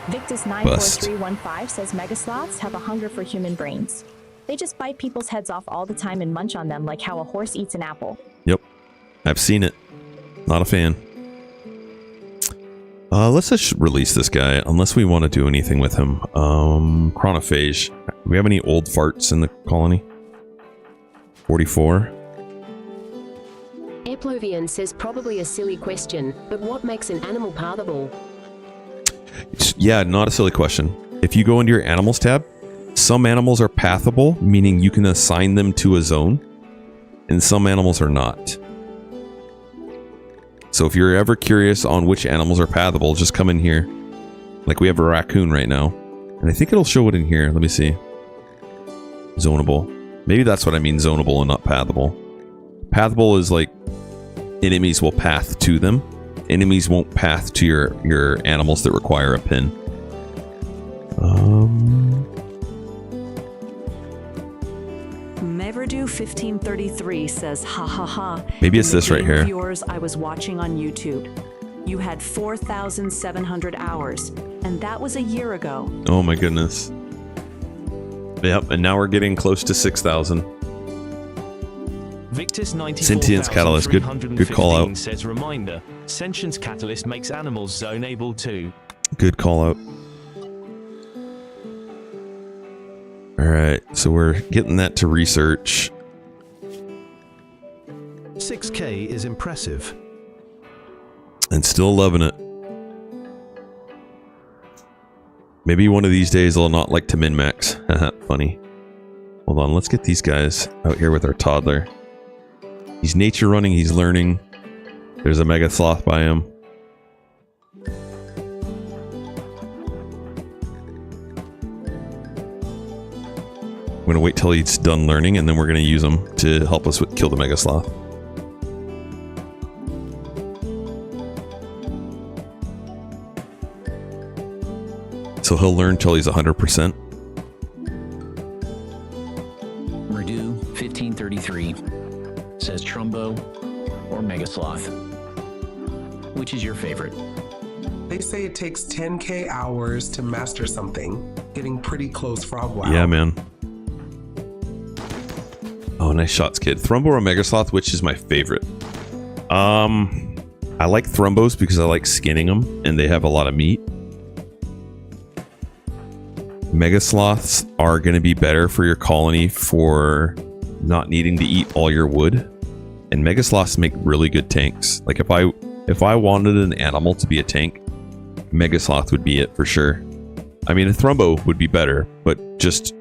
Victus94315 says megasloths have a hunger for human brains. They just bite people's heads off all the time and munch on them like how a horse eats an apple. Yep. I've seen it. Not a fan. Let's just release this guy, unless we want to do anything with him. Chronophage. Do we have any old farts in the colony? 44. Eplovian says probably a silly question, but what makes an animal pathable? Yeah, not a silly question. If you go into your animals tab, some animals are pathable, meaning you can assign them to a zone, and some animals are not. So if you're ever curious on which animals are pathable, just come in here. Like we have a raccoon right now, and I think it'll show it in here. Let me see. Zonable. Maybe that's what I mean, zonable and not pathable. Pathable is like enemies will path to them. Enemies won't path to your animals that require a pin. Mevridu 1533 says, ha ha ha. Maybe it's this right here. Yours I was watching on YouTube. You had 4,700 hours, and that was a year ago. Oh my goodness. Yep, and now we're getting close to 6,000. Victus 94 Sentience Catalyst, good call out. Says reminder, Sentience Catalyst makes animals zone-able too. Good call out. Alright, so we're getting that to research. 6K is impressive. And still loving it. Maybe one of these days I'll not like to min-max. Funny. Hold on, let's get these guys out here with our toddler. He's nature running, he's learning. There's a mega sloth by him. I'm gonna wait till he's done learning, and then we're gonna use him to help us with kill the mega sloth. So he'll learn till he's 100%. Mridu 1533 says Trumbo or Mega Sloth. Which is your favorite? They say it takes 10K hours to master something. Getting pretty close for a while. Yeah, man. Oh, nice shots, kid. Thrumbo or Mega Sloth, which is my favorite? I like Thrumbos because I like skinning them, and they have a lot of meat. Mega Sloths are going to be better for your colony for not needing to eat all your wood. And Mega Sloths make really good tanks. Like if I wanted an animal to be a tank, Mega Sloth would be it for sure. I mean, a Thrumbo would be better, but just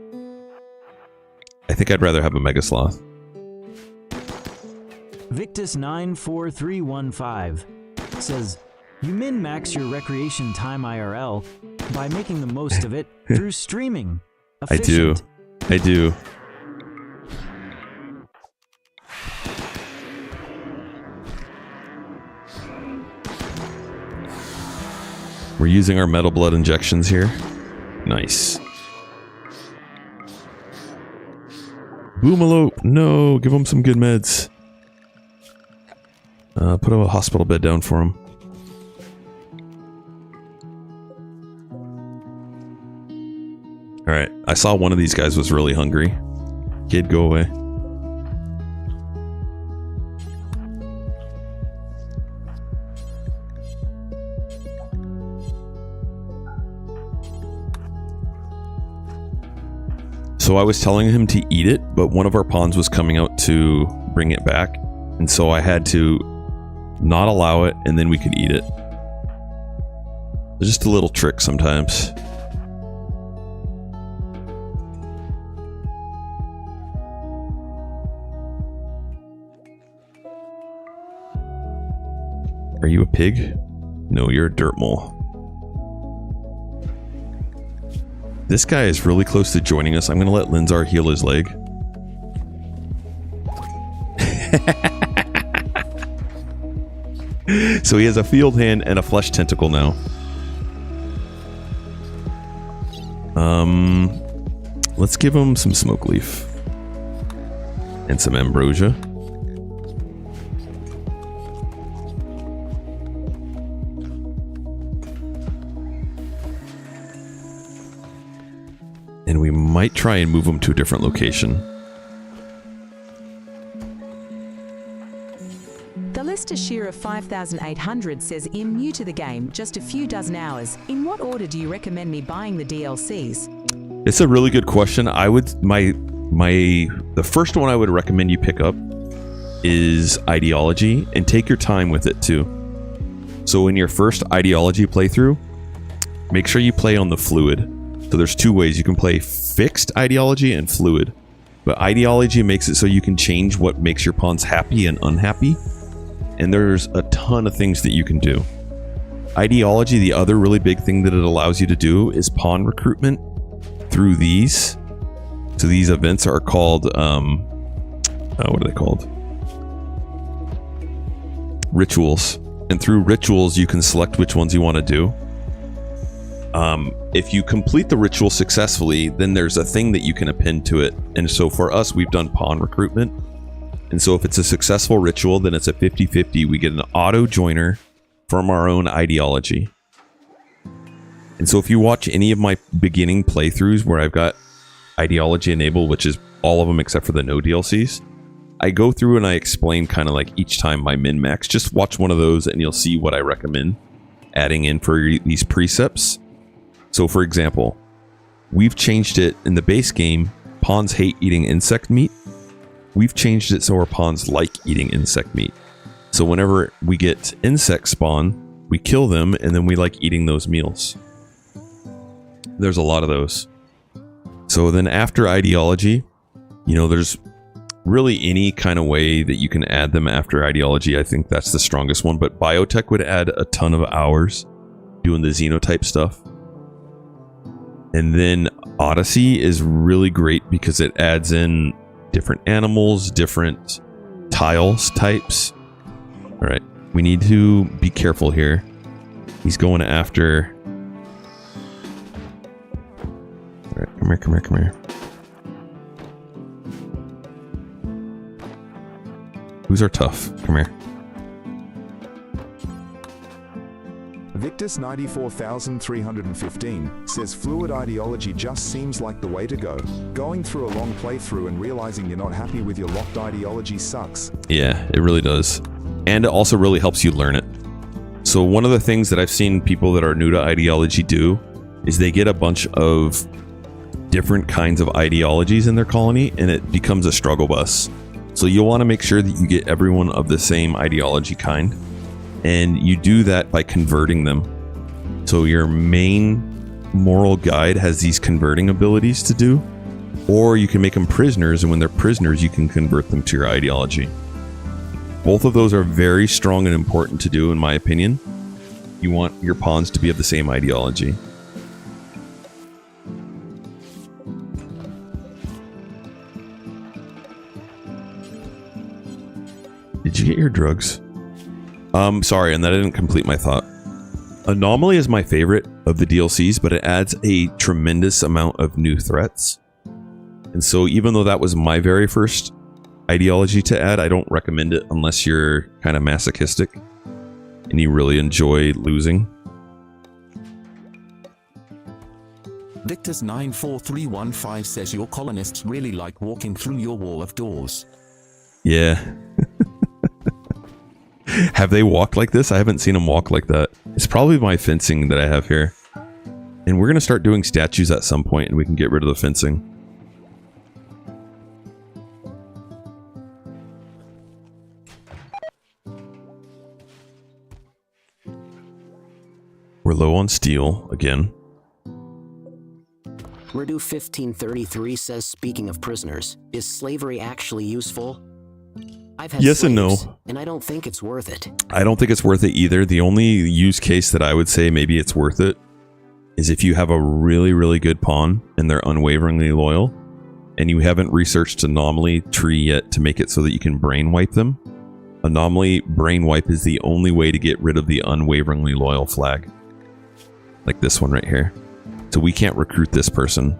I think I'd rather have a Mega Sloth. Victus 94315 says, you min-max your recreation time IRL by making the most of it through streaming. Efficient. I do. We're using our metal blood injections here. Nice. Boomalope! No, give him some good meds. Put a hospital bed down for him. Alright, I saw one of these guys was really hungry. Kid, go away. So I was telling him to eat it, but one of our pawns was coming out to bring it back. And so I had to not allow it, and then we could eat it. It's just a little trick sometimes. Are you a pig? No, you're a dirt mole. This guy is really close to joining us. I'm going to let Linzar heal his leg. So he has a field hand and a flesh tentacle now. Let's give him some smoke leaf. And some ambrosia. And we might try and move him to a different location. The Leicestershire of 5800 says, I'm new to the game, just a few dozen hours. In what order do you recommend me buying the DLCs? It's a really good question. I would the first one I would recommend you pick up is Ideology, and take your time with it too. So in your first Ideology playthrough, make sure you play on the fluid. So there's two ways you can play: fixed Ideology and fluid. But Ideology makes it so you can change what makes your pawns happy and unhappy. And there's a ton of things that you can do. Ideology, the other really big thing that it allows you to do is pawn recruitment through these. So these events are called, what are they called? Rituals. And through rituals, you can select which ones you want to do. If you complete the ritual successfully, then there's a thing that you can append to it. And so for us, we've done pawn recruitment. And so if it's a successful ritual, then it's a 50-50. We get an auto joiner from our own Ideology. And so if you watch any of my beginning playthroughs where I've got Ideology enabled, which is all of them except for the no DLCs, I go through and I explain kind of like each time my min-max. Just watch one of those and you'll see what I recommend adding in for these precepts. So for example, we've changed it in the base game. Pawns hate eating insect meat. We've changed it so our pawns like eating insect meat. So whenever we get insect spawn, we kill them and then we like eating those meals. There's a lot of those. So then after Ideology, you know, there's really any kind of way that you can add them after Ideology. I think that's the strongest one, but Biotech would add a ton of hours doing the xenotype stuff. And then Odyssey is really great because it adds in different animals, different tiles types. All right, we need to be careful here. He's going after... All right, come here, come here, come here. Who's our tough? Come here. Victus 94,315 says fluid Ideology just seems like the way to go. Going through a long playthrough and realizing you're not happy with your locked Ideology sucks. Yeah, it really does. And it also really helps you learn it. So one of the things that I've seen people that are new to Ideology do is they get a bunch of different kinds of ideologies in their colony and it becomes a struggle bus. So you'll want to make sure that you get everyone of the same ideology kind. And you do that by converting them. So your main moral guide has these converting abilities to do. Or you can make them prisoners, and when they're prisoners, you can convert them to your ideology. Both of those are very strong and important to do, in my opinion. You want your pawns to be of the same ideology. Did you get your drugs? Sorry, and that didn't complete my thought. Anomaly is my favorite of the DLCs, but it adds a tremendous amount of new threats. And so even though that was my very first ideology to add, I don't recommend it unless you're kind of masochistic and you really enjoy losing. Victus 94315 says your colonists really like walking through your wall of doors. Yeah. Have they walked like this? I haven't seen them walk like that. It's probably my fencing that I have here. And we're going to start doing statues at some point and we can get rid of the fencing. We're low on steel again. Redo 1533 says, speaking of prisoners, is slavery actually useful? I've had yes and no. And I don't think it's worth it. I don't think it's worth it either. The only use case that I would say maybe it's worth it is if you have a really, really good pawn and they're unwaveringly loyal and you haven't researched anomaly tree yet to make it so that you can brain wipe them. Anomaly brain wipe is the only way to get rid of the unwaveringly loyal flag. Like this one right here. So we can't recruit this person.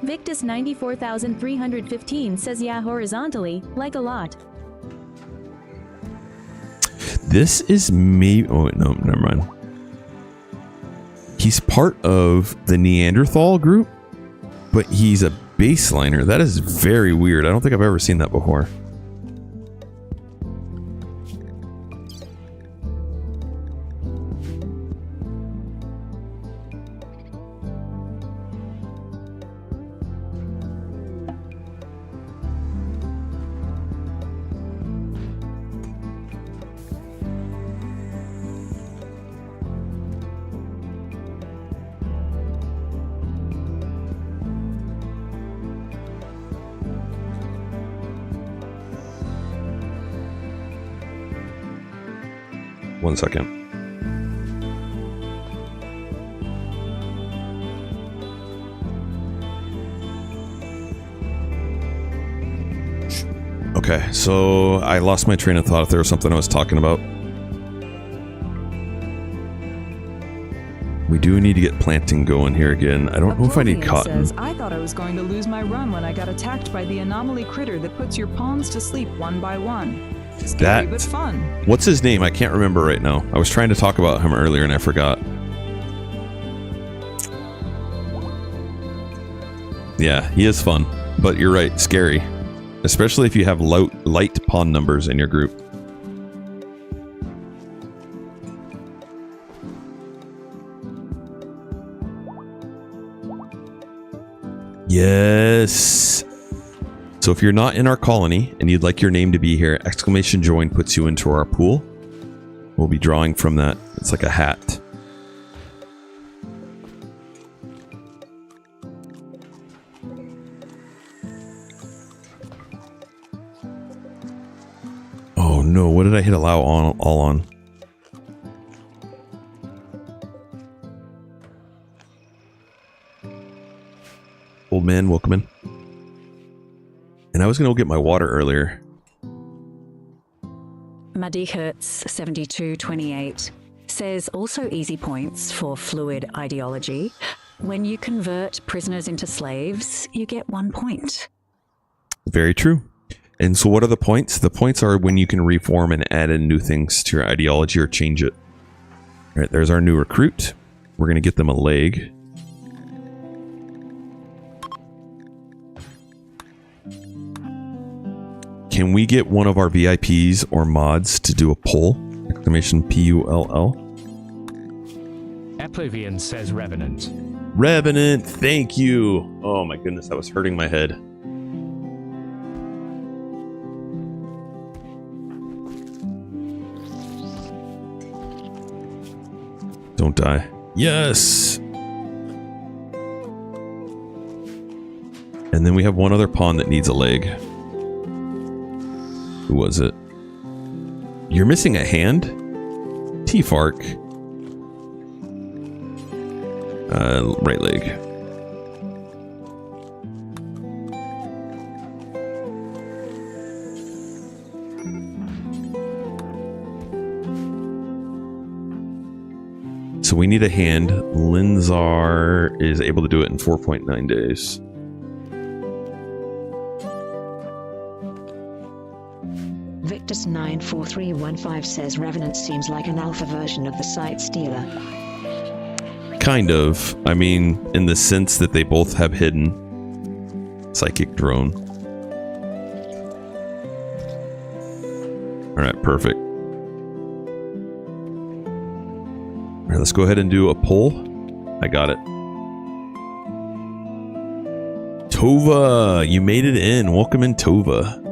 Victus 94,315 says yeah horizontally, like a lot. This is maybe... Oh, no, never mind. He's part of the Neanderthal group, but he's a baseliner. That is very weird. I don't think I've ever seen that before. One second. Okay, so I lost my train of thought if there was something I was talking about. We do need to get planting going here again. I don't know if I need cotton. Says, I thought I was going to lose my run when I got attacked by the anomaly critter that puts your pawns to sleep one by one. Scary, but fun. What's his name? I can't remember right now. I was trying to talk about him earlier and I forgot. Yeah, he is fun, but you're right, scary. Especially if you have light pawn numbers in your group. Yes. So if you're not in our colony and you'd like your name to be here, exclamation join puts you into our pool. We'll be drawing from that. It's like a hat. Oh no, what did I hit allow on all on? Old man, welcome in. And I was going to go get my water earlier. Madihertz7228 says also easy points for fluid ideology. When you convert prisoners into slaves, you get 1 point. Very true. And so what are the points? The points are when you can reform and add in new things to your ideology or change it. All right, there's our new recruit. We're going to get them a leg. Can we get one of our VIPs or mods to do a poll? Exclamation PULL. Eplivian says Revenant. Revenant, thank you. Oh my goodness, that was hurting my head. Don't die. Yes! And then we have one other pawn that needs a leg. Who was it? You're missing a hand? T-Fark. Right leg. So we need a hand. Linzar is able to do it in 4.9 days. Victus 94315 says Revenant seems like an alpha version of the Sight Stealer. Kind of. I mean, in the sense that they both have hidden psychic drone. Alright, perfect. Alright, let's go ahead and do a poll. I got it. Tova, you made it in. Welcome in, Tova.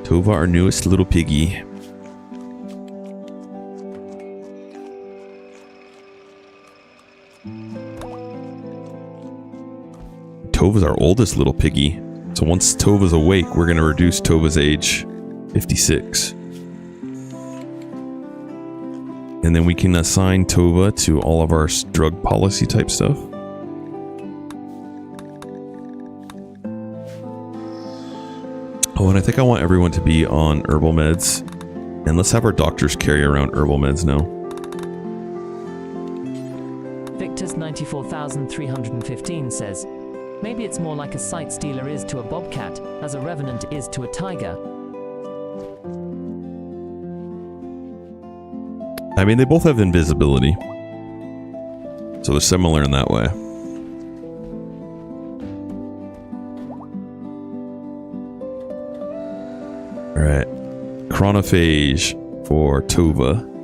Tova, our newest little piggy. Tova's our oldest little piggy. So once Tova's awake, we're going to reduce Tova's age 56. And then we can assign Tova to all of our drug policy type stuff. Oh, and I think I want everyone to be on herbal meds. And let's have our doctors carry around herbal meds now. Victor's 94,315 says, maybe it's more like a sight stealer is to a bobcat, as a revenant is to a tiger. I mean, they both have invisibility. So they're similar in that way. Alright. Chronophage for Tova.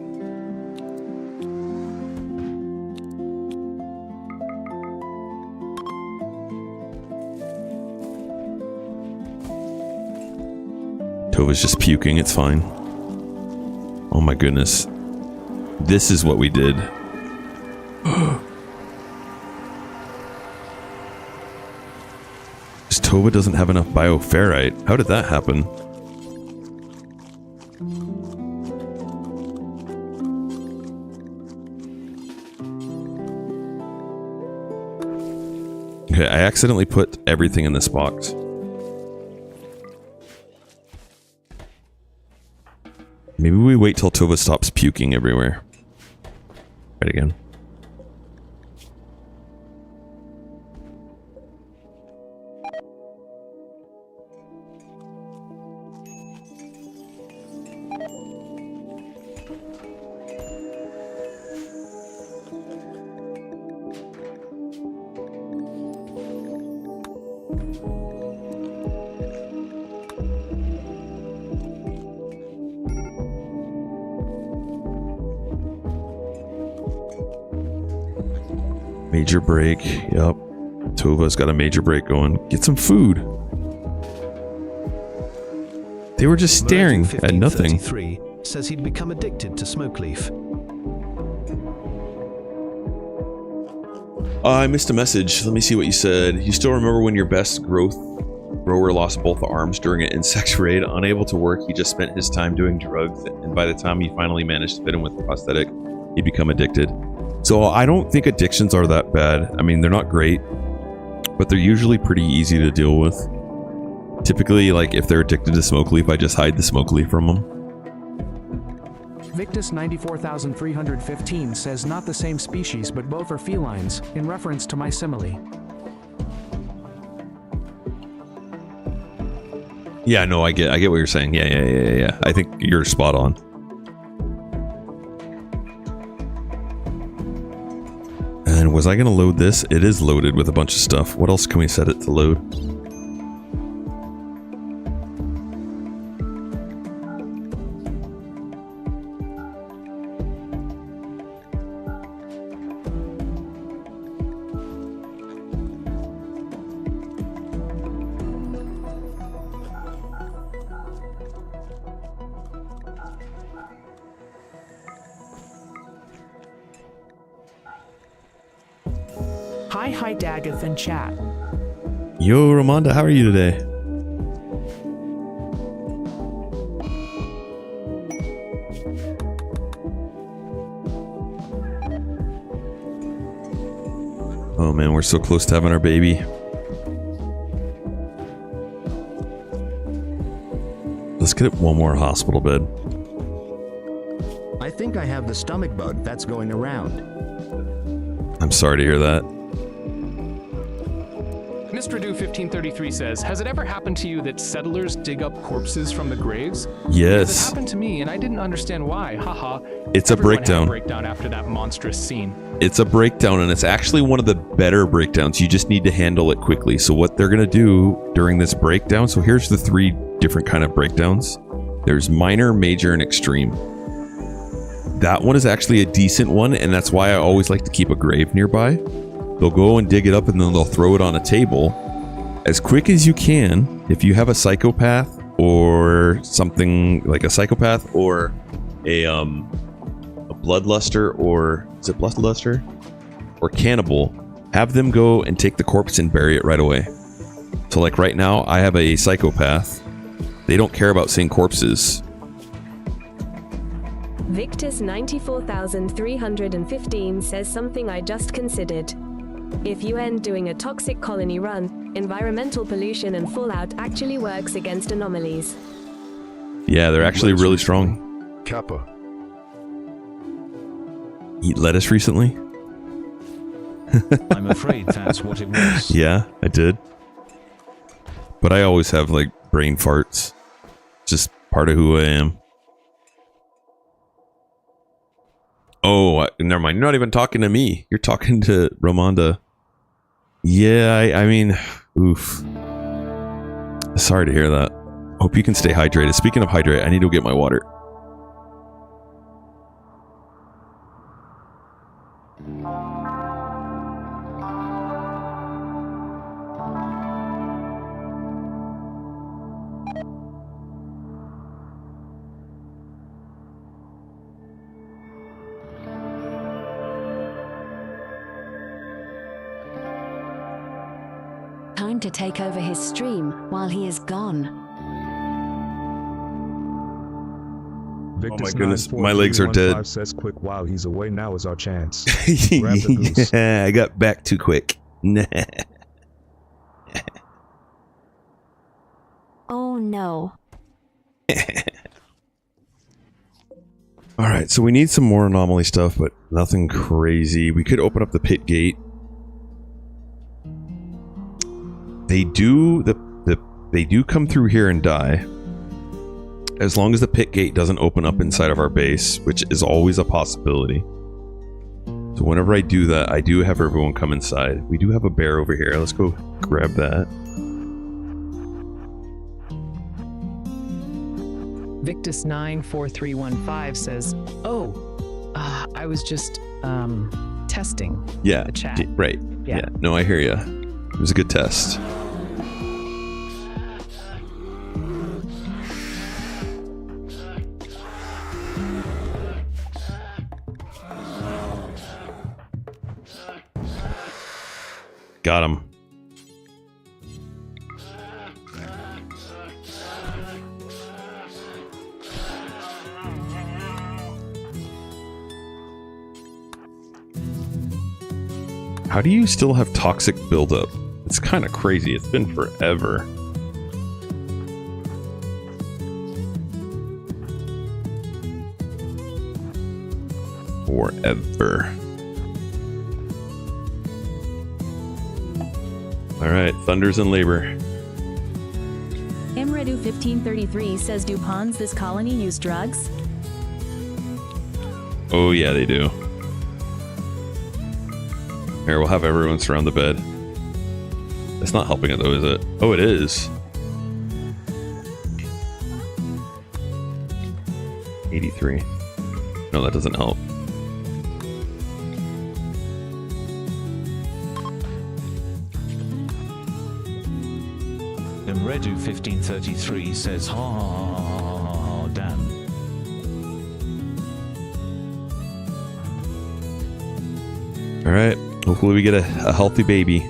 Tova's just puking, it's fine. Oh my goodness. This is what we did. Tova doesn't have enough bioferrite. How did that happen? Okay, I accidentally put everything in this box. Maybe we wait till Tova stops puking everywhere. Right again. Major break. Yep. Tova's got a major break going. Get some food. They were just staring at nothing. Says he'd become addicted to smoke leaf. I missed a message. Let me see what you said. You still remember when your best grower lost both arms during an insect raid? Unable to work, he just spent his time doing drugs, and by the time he finally managed to fit him with a prosthetic, he'd become addicted. So I don't think addictions are that bad. I mean, they're not great, but they're usually pretty easy to deal with. Typically, like, if they're addicted to smoke leaf, I just hide the smoke leaf from them. Victus 94,315 says not the same species, but both are felines, in reference to my simile. Yeah, no, I get what you're saying. Yeah. I think you're spot on. And was I going to load this? It is loaded with a bunch of stuff. What else can we set it to load? Hi Daggeth in chat. Yo, Ramonda, how are you today? Oh man, we're so close to having our baby. Let's get one more hospital bed. I think I have the stomach bug that's going around. I'm sorry to hear that. Mr. Do 1533 says, has it ever happened to you that settlers dig up corpses from the graves? Yes. It happened to me, and I didn't understand why. Haha. It's a breakdown. Had a breakdown after that monstrous scene. It's a breakdown, and it's actually one of the better breakdowns. You just need to handle it quickly. So what they're going to do during this breakdown, so here's the 3 different kind of breakdowns. There's minor, major, and extreme. That one is actually a decent one, and that's why I always like to keep a grave nearby. They'll go and dig it up, and then they'll throw it on a table. As quick as you can, if you have a psychopath or something like a psychopath or a bloodluster, or is it bloodluster or cannibal, have them go and take the corpse and bury it right away. So like right now, I have a psychopath. They don't care about seeing corpses. Victus 94,315 says something I just considered. If you end doing a toxic colony run, environmental pollution and fallout actually works against anomalies. Yeah, they're actually really strong. Kappa. Eat lettuce recently? I'm afraid that's what it was. Yeah, I did. But I always have like brain farts. Just part of who I am. Oh, never mind. You're not even talking to me. You're talking to Ramonda. Yeah, I mean, oof. Sorry to hear that. Hope you can stay hydrated. Speaking of hydrate, I need to get my water. Time to take over his stream while he is gone. Oh my goodness, my legs are dead. Says quick while he's away, now is our chance. Grab the goose. Yeah, I got back too quick. Oh no. Alright, so we need some more anomaly stuff, but nothing crazy. We could open up the pit gate. They do they do come through here and die. As long as the pit gate doesn't open up inside of our base, which is always a possibility. So whenever I do that, I do have everyone come inside. We do have a bear over here. Let's go grab that. Victus 94315 says, "Oh, I was just testing." Yeah, the chat. Right. Yeah. No, I hear you. It was a good test. Got him. How do you still have toxic buildup? It's kind of crazy. It's been forever. Forever. Alright, Thunder's in labor. Mredu 1533 says, do pawns this colony use drugs? Oh yeah, they do. Here, we'll have everyone surround the bed. It's not helping it though, is it? Oh, it is. 83. No, that doesn't help. Mredu 1533 says, "Ha, damn." All right. Hopefully we get a healthy baby.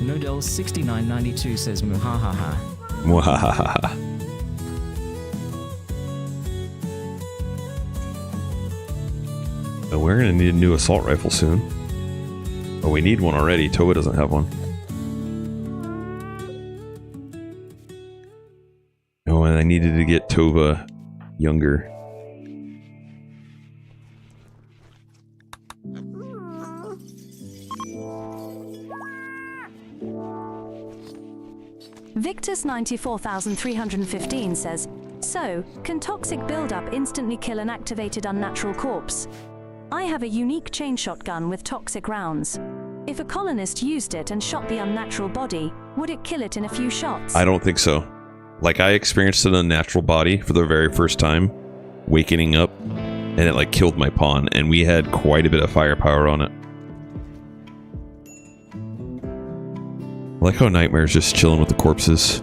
Nodel 6992 says muhahaha. Muhahaha. Oh, we're gonna need a new assault rifle soon. Oh, we need one already. Tova doesn't have one. Oh, and I needed to get Tova younger. Victus 94,315 says, so, can toxic buildup instantly kill an activated unnatural corpse? I have a unique chain shotgun with toxic rounds. If a colonist used it and shot the unnatural body, would it kill it in a few shots? I don't think so. Like, I experienced an unnatural body for the very first time, wakening up, and it like killed my pawn, and we had quite a bit of firepower on it. I like how Nightmare's just chilling with the corpses.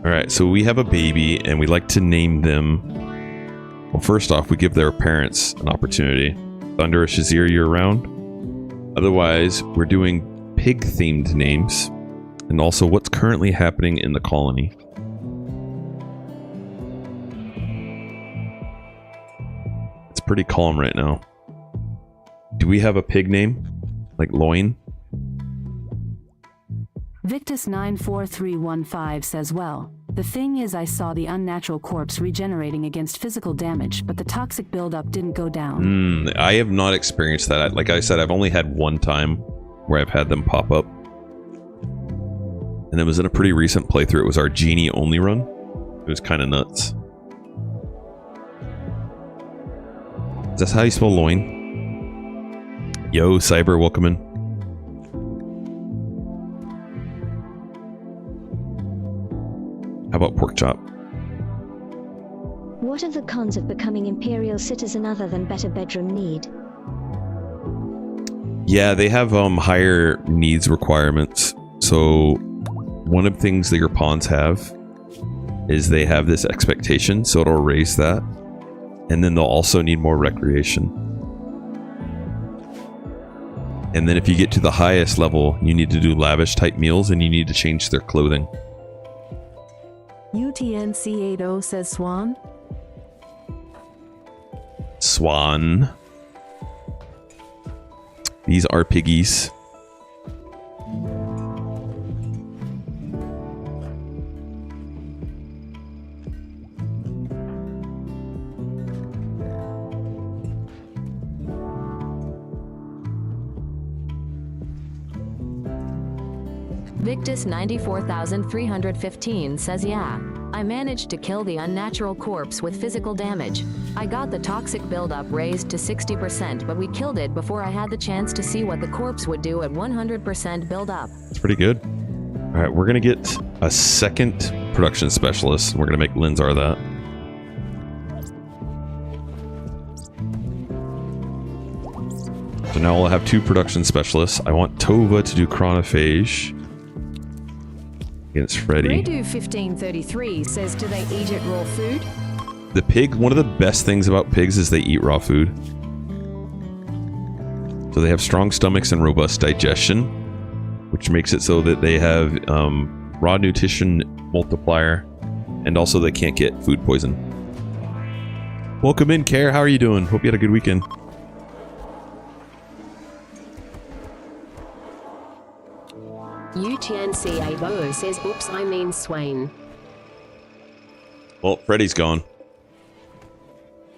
Alright, so we have a baby, and we like to name them... Well, first off, we give their parents an opportunity. Thunder or Shazir year-round. Otherwise, we're doing pig-themed names. And also what's currently happening in the colony. It's pretty calm right now. Do we have a pig name? Like loin? Victus94315 says, well, the thing is I saw the unnatural corpse regenerating against physical damage, but the toxic buildup didn't go down. I have not experienced that. Like I said, I've only had one time where I've had them pop up. And it was in a pretty recent playthrough. It was our genie only run. It was kind of nuts. Is that how you spell loin? Yo, Cyber, welcome in. How about pork chop? What are the cons of becoming Imperial citizen other than better bedroom need? Yeah, they have higher needs requirements. So one of the things that your pawns have is they have this expectation, so it'll raise that. And then they'll also need more recreation. And then if you get to the highest level, you need to do lavish type meals and you need to change their clothing. UTNC80 says Swan. Swan. These are piggies. Victus 94315 says, yeah, I managed to kill the unnatural corpse with physical damage. I got the toxic buildup raised to 60%, but we killed it before I had the chance to see what the corpse would do at 100% buildup. It's pretty good. All right, we're going to get a second production specialist. We're going to make Linzar that. So now we'll have 2 production specialists. I want Tova to do chronophage against Freddy. Redo1533 says, do they eat it raw food? The pig, one of the best things about pigs is they eat raw food. So they have strong stomachs and robust digestion, which makes it so that they have raw nutrition multiplier, and also they can't get food poison. Welcome in, Care. How are you doing? Hope you had a good weekend. UTNC80 says, oops, I mean Swain. Well, Freddy's gone.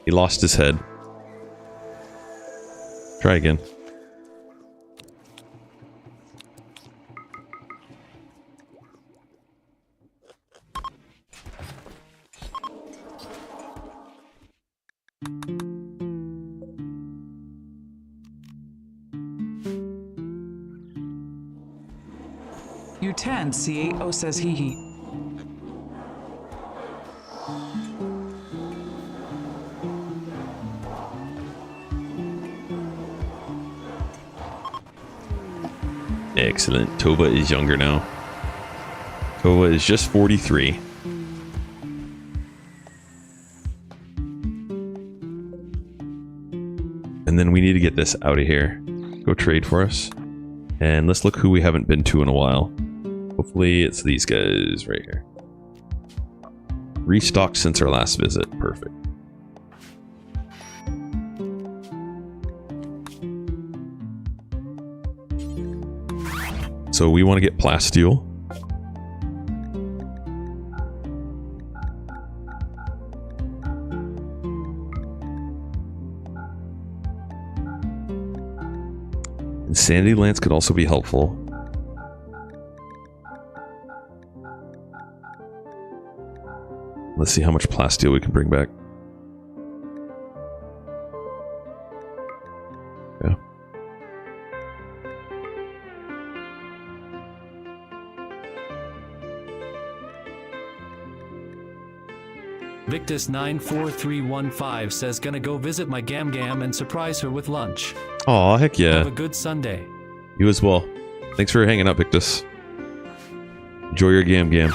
He lost his head. Try again. UTNC80 says hee hee. Excellent. Tova is younger now. Tova is just 43. And then we need to get this out of here. Go trade for us. And let's look who we haven't been to in a while. Hopefully it's these guys right here. Restocked since our last visit. Perfect. So we want to get plasteel. Insanity Lance could also be helpful. Let's see how much plasteel we can bring back. Yeah. Victus94315 says gonna go visit my Gam Gam and surprise her with lunch. Aw, heck yeah. Have a good Sunday. You as well. Thanks for hanging out, Victus. Enjoy your Gam Gam.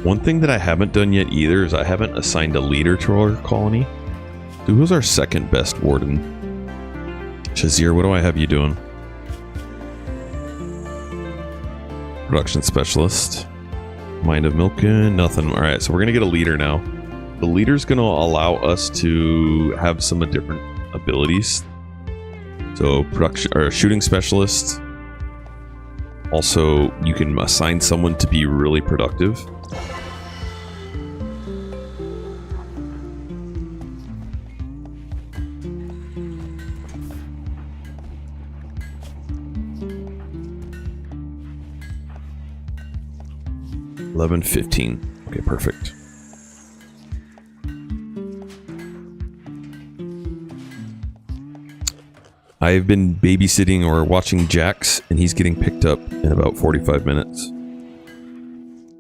One thing that I haven't done yet either is I haven't assigned a leader to our colony. So who's our second best warden? Shazir, what do I have you doing? Production specialist. Mind of Milkin, nothing. Alright, so we're gonna get a leader now. The leader's gonna allow us to have some different abilities. So production or shooting specialist. Also, you can assign someone to be really productive. $11.15. Okay, perfect. I've been babysitting or watching Jax, and he's getting picked up in about 45 minutes. I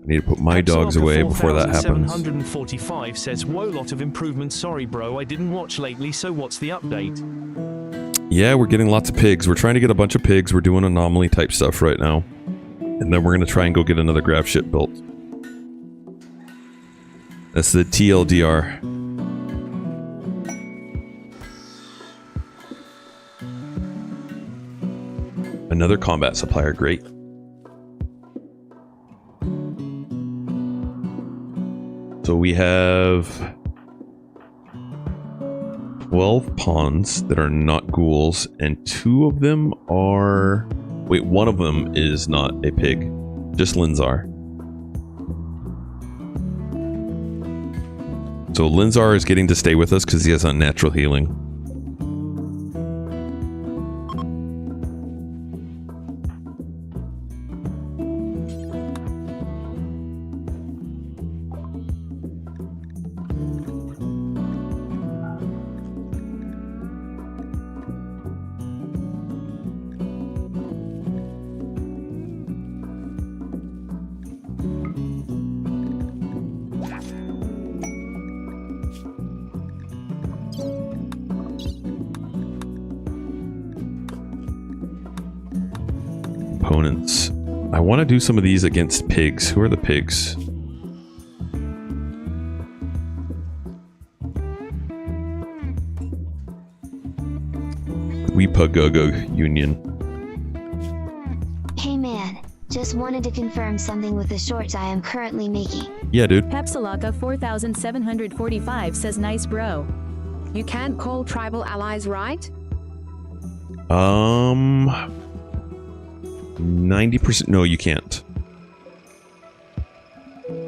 need to put my dogs away before that happens. 745 says, whoa, lot of improvements. Sorry, bro, I didn't watch lately, so what's the update? Yeah, we're getting lots of pigs. We're trying to get a bunch of pigs. We're doing anomaly type stuff right now. And then we're going to try and go get another graph ship built. That's the TLDR. Another combat supplier, great. So we have 12 pawns that are not ghouls, and 2 of them are... Wait, 1 of them is not a pig. Just Linzar. So Linzar is getting to stay with us because he has unnatural healing. Opponents. I want to do some of these against pigs. Who are the pigs? Weepagogo Union. Hey man, just wanted to confirm something with the shorts I am currently making. Yeah, dude. Pepsilaka 4745 says nice bro. You can't call tribal allies, right? 90%. No, you can't.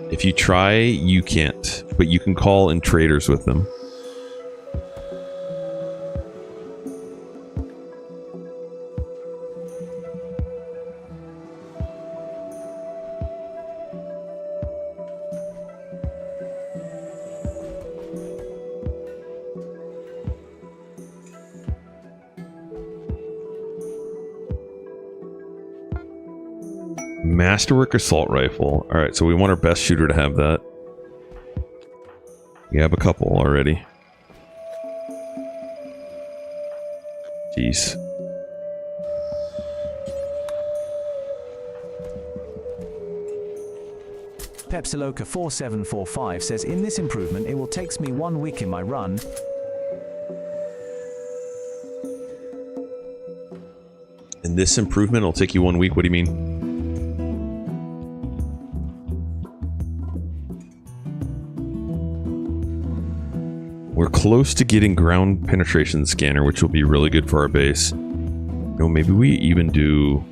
If you try, you can't. But you can call in traders with them. Masterwork assault rifle. Alright, so we want our best shooter to have that. We have a couple already. Jeez. Pepsiloka 4745 says, in this improvement it will take me 1 week in my run. And this improvement will take you 1 week? What do you mean? We're close to getting ground penetration scanner, which will be really good for our base. No, maybe we even do...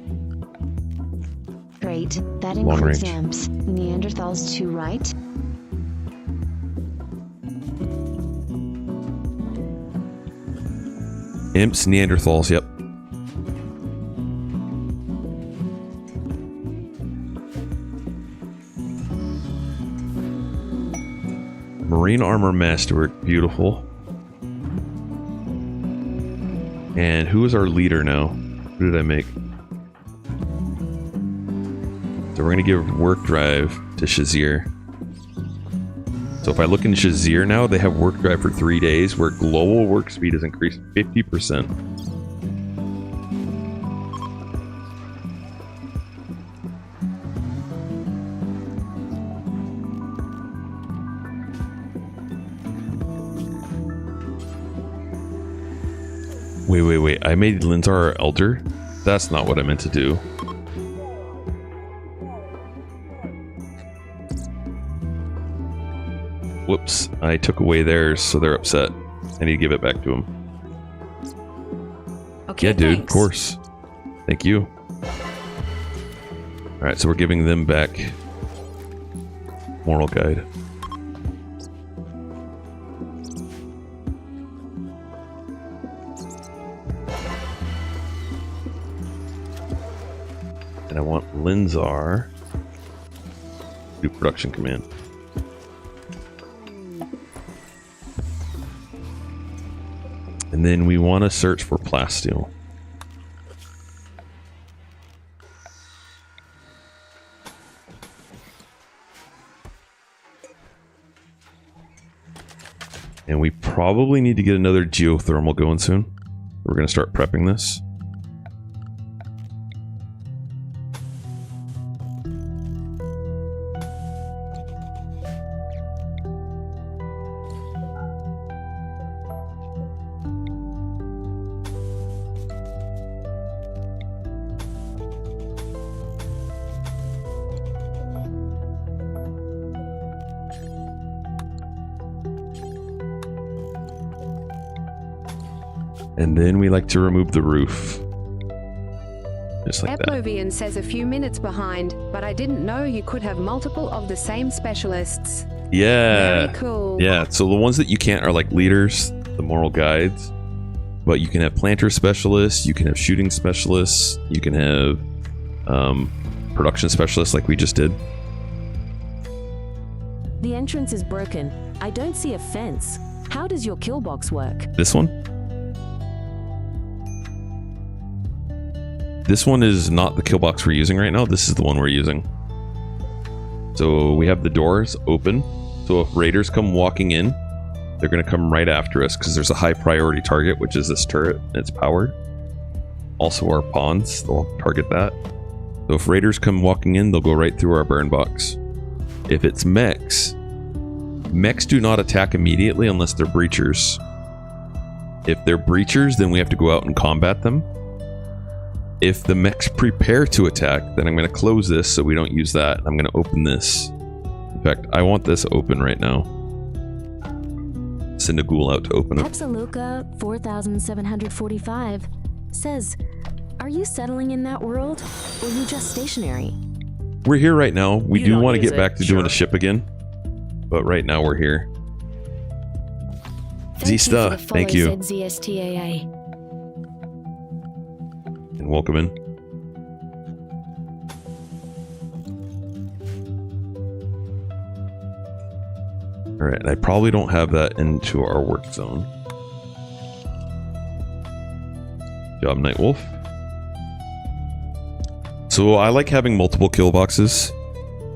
Great, that long includes range. amps. Neanderthals too, right? Imps, Neanderthals, yep. Marine armor masterwork, beautiful. And who is our leader now? Who did I make? So we're gonna give work drive to Shazir. So if I look in Shazir now, they have work drive for 3 days, where global work speed is increased 50%. Wait. I made Linzar our elder? That's not what I meant to do. Whoops, I took away theirs, so they're upset. I need to give it back to them. Okay, yeah, dude, thanks. Of course. Thank you. Alright, so we're giving them back moral guide. And I want Linzar to do production command. And then we want to search for plasteel. And we probably need to get another geothermal going soon. We're going to start prepping this. And then we like to remove the roof. Just like that. Eplovian says a few minutes behind, but I didn't know you could have multiple of the same specialists. Yeah. Very cool. Yeah, so the ones that you can't are like leaders, the moral guides. But you can have planter specialists, you can have shooting specialists, you can have production specialists like we just did. The entrance is broken. I don't see a fence. How does your kill box work? This one? This one is not the kill box we're using right now. This is the one we're using. So we have the doors open. So if raiders come walking in, they're going to come right after us because there's a high priority target, which is this turret, and it's powered. Also our pawns, they'll target that. So if raiders come walking in, they'll go right through our burn box. If it's mechs, mechs do not attack immediately unless they're breachers. If they're breachers, then we have to go out and combat them. If the mechs prepare to attack, then I'm going to close this so we don't use that. I'm going to open this. In fact, I want this open right now. Send a ghoul out to open it. Epsiluca 4745 says, "Are you settling in that world, or are you just stationary?" We're here right now. We You do don't want to use get it, back to doing a ship again. But right now we're here. Zista, thank you. ZSTAA. And welcome in. Alright, I probably don't have that into our work zone. Job Nightwolf. So I like having multiple kill boxes,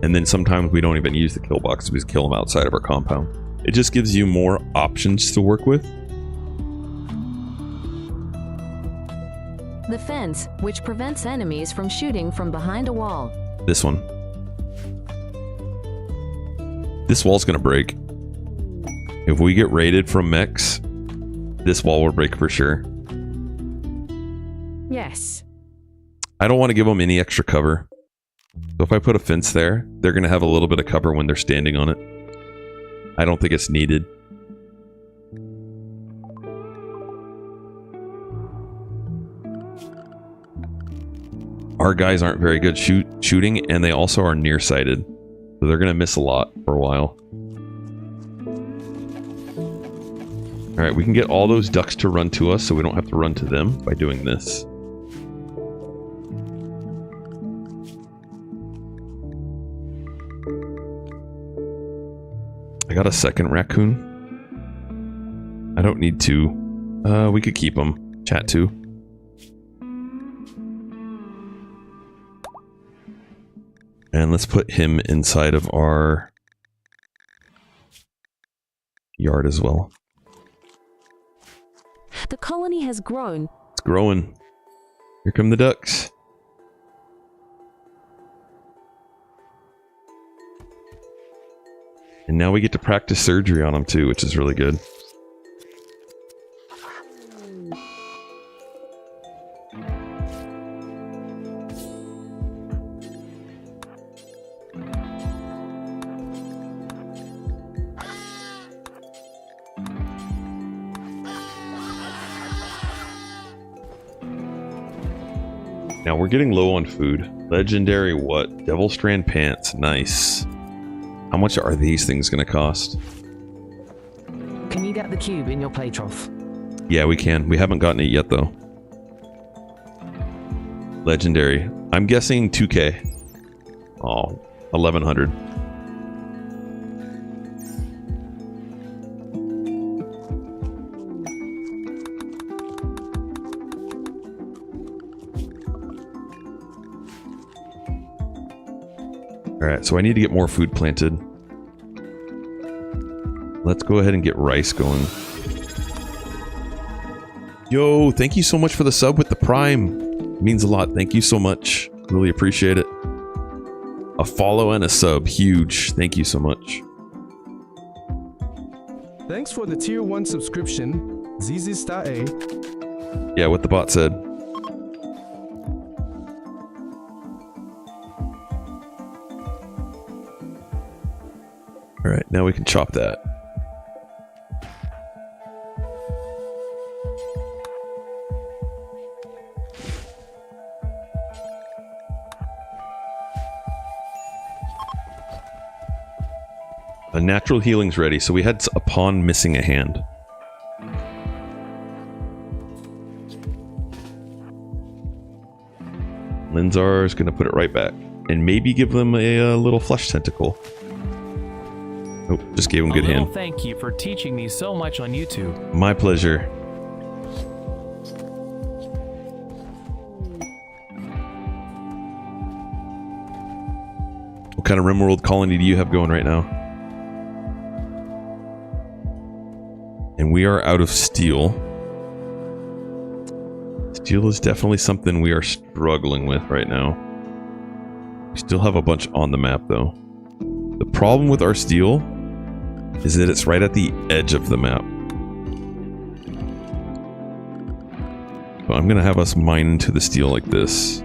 and then sometimes we don't even use the kill boxes, we just kill them outside of our compound. It just gives you more options to work with. The fence, which prevents enemies from shooting from behind a wall. This one. This wall's gonna break. If we get raided from mechs, this wall will break for sure. Yes. I don't want to give them any extra cover. So if I put a fence there, they're going to have a little bit of cover when they're standing on it. I don't think it's needed. Our guys aren't very good shooting, and they also are nearsighted. So they're going to miss a lot for a while. Alright, we can get all those ducks to run to us so we don't have to run to them by doing this. I got a second raccoon. I don't need two. We could keep them. Chat too. And let's put him inside of our yard as well. The colony has grown. It's growing. Here come the ducks. And now we get to practice surgery on them too, which is really good. Now we're getting low on food. Legendary what? Devil Strand Pants. Nice. How much are these things going to cost? Can you get the cube in your play trough? Yeah, we can. We haven't gotten it yet, though. Legendary. I'm guessing 2K. Oh, 1100. Alright, so I need to get more food planted. Let's go ahead and get rice going. Yo, thank you so much for the sub with the Prime. It means a lot. Thank you so much. Really appreciate it. A follow and a sub. Huge. Thank you so much. Thanks for the tier 1 subscription, ZZ Star A. Yeah, what the bot said. Alright, now we can chop that. A natural healing's ready, so we had a pawn missing a hand. Linzar is going to put it right back. And maybe give them a little flesh tentacle. Oh, just gave him a good hand. Thank you for teaching me so much on YouTube. My pleasure. What kind of RimWorld colony do you have going right now? And we are out of steel. Steel is definitely something we are struggling with right now. We still have a bunch on the map though. The problem with our steel is that it's right at the edge of the map. So I'm gonna have us mine into the steel like this.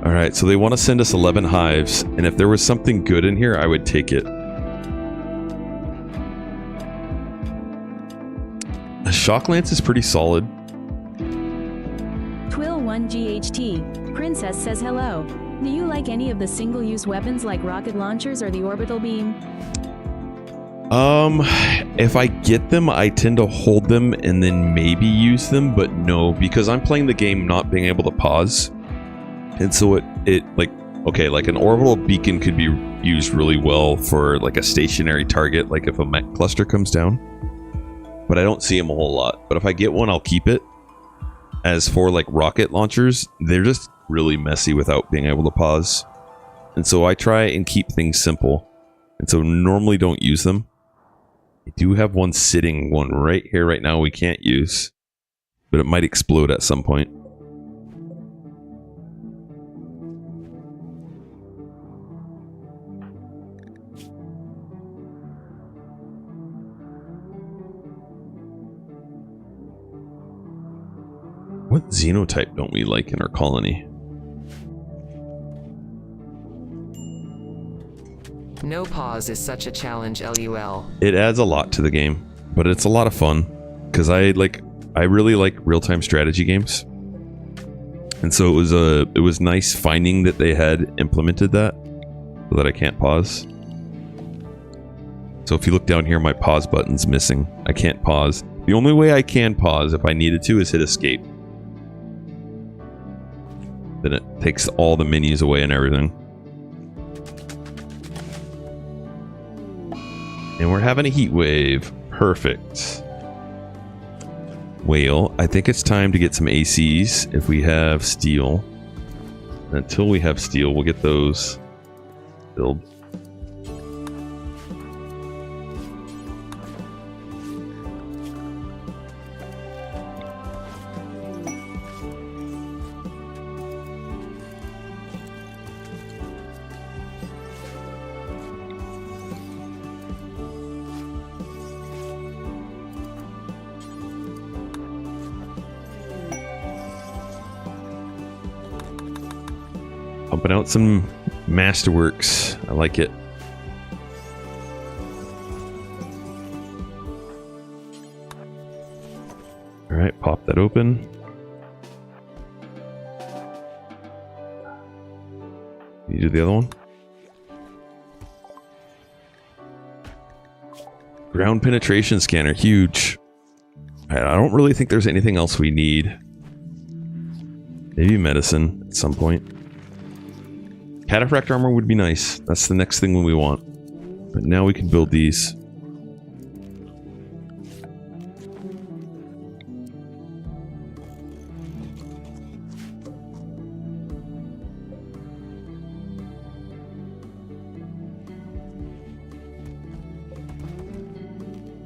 Alright, so they want to send us 11 hives, and if there was something good in here, I would take it. A shock lance is pretty solid. Twill1GHT. Princess says hello. Do you like any of the single-use weapons like rocket launchers or the orbital beam? If I get them, I tend to hold them and then maybe use them, but no, because I'm playing the game not being able to pause. And so it like, okay, like an orbital beacon could be used really well for like a stationary target, like if a mech cluster comes down. But I don't see them a whole lot. But if I get one, I'll keep it. As for like rocket launchers, they're just really messy without being able to pause. And so I try and keep things simple. And so normally don't use them. I do have one sitting, one right here right now we can't use. But it might explode at some point. What xenotype don't we like in our colony? No pause is such a challenge, LUL. It adds a lot to the game, but it's a lot of fun because I really like real-time strategy games. And so it was nice finding that they had implemented that so that I can't pause. So if you look down here, my pause button's missing. I can't pause. The only way I can pause if I needed to is hit escape. Then it takes all the menus away and everything. And we're having a heat wave. Perfect. Well, I think it's time to get some ACs if we have steel. And until we have steel, we'll get those built. Pumping out some Masterworks. I like it. All right, pop that open. You do the other one. Ground penetration scanner, huge. I don't really think there's anything else we need. Maybe medicine at some point. Cataphract armor would be nice. That's the next thing we want. But now we can build these.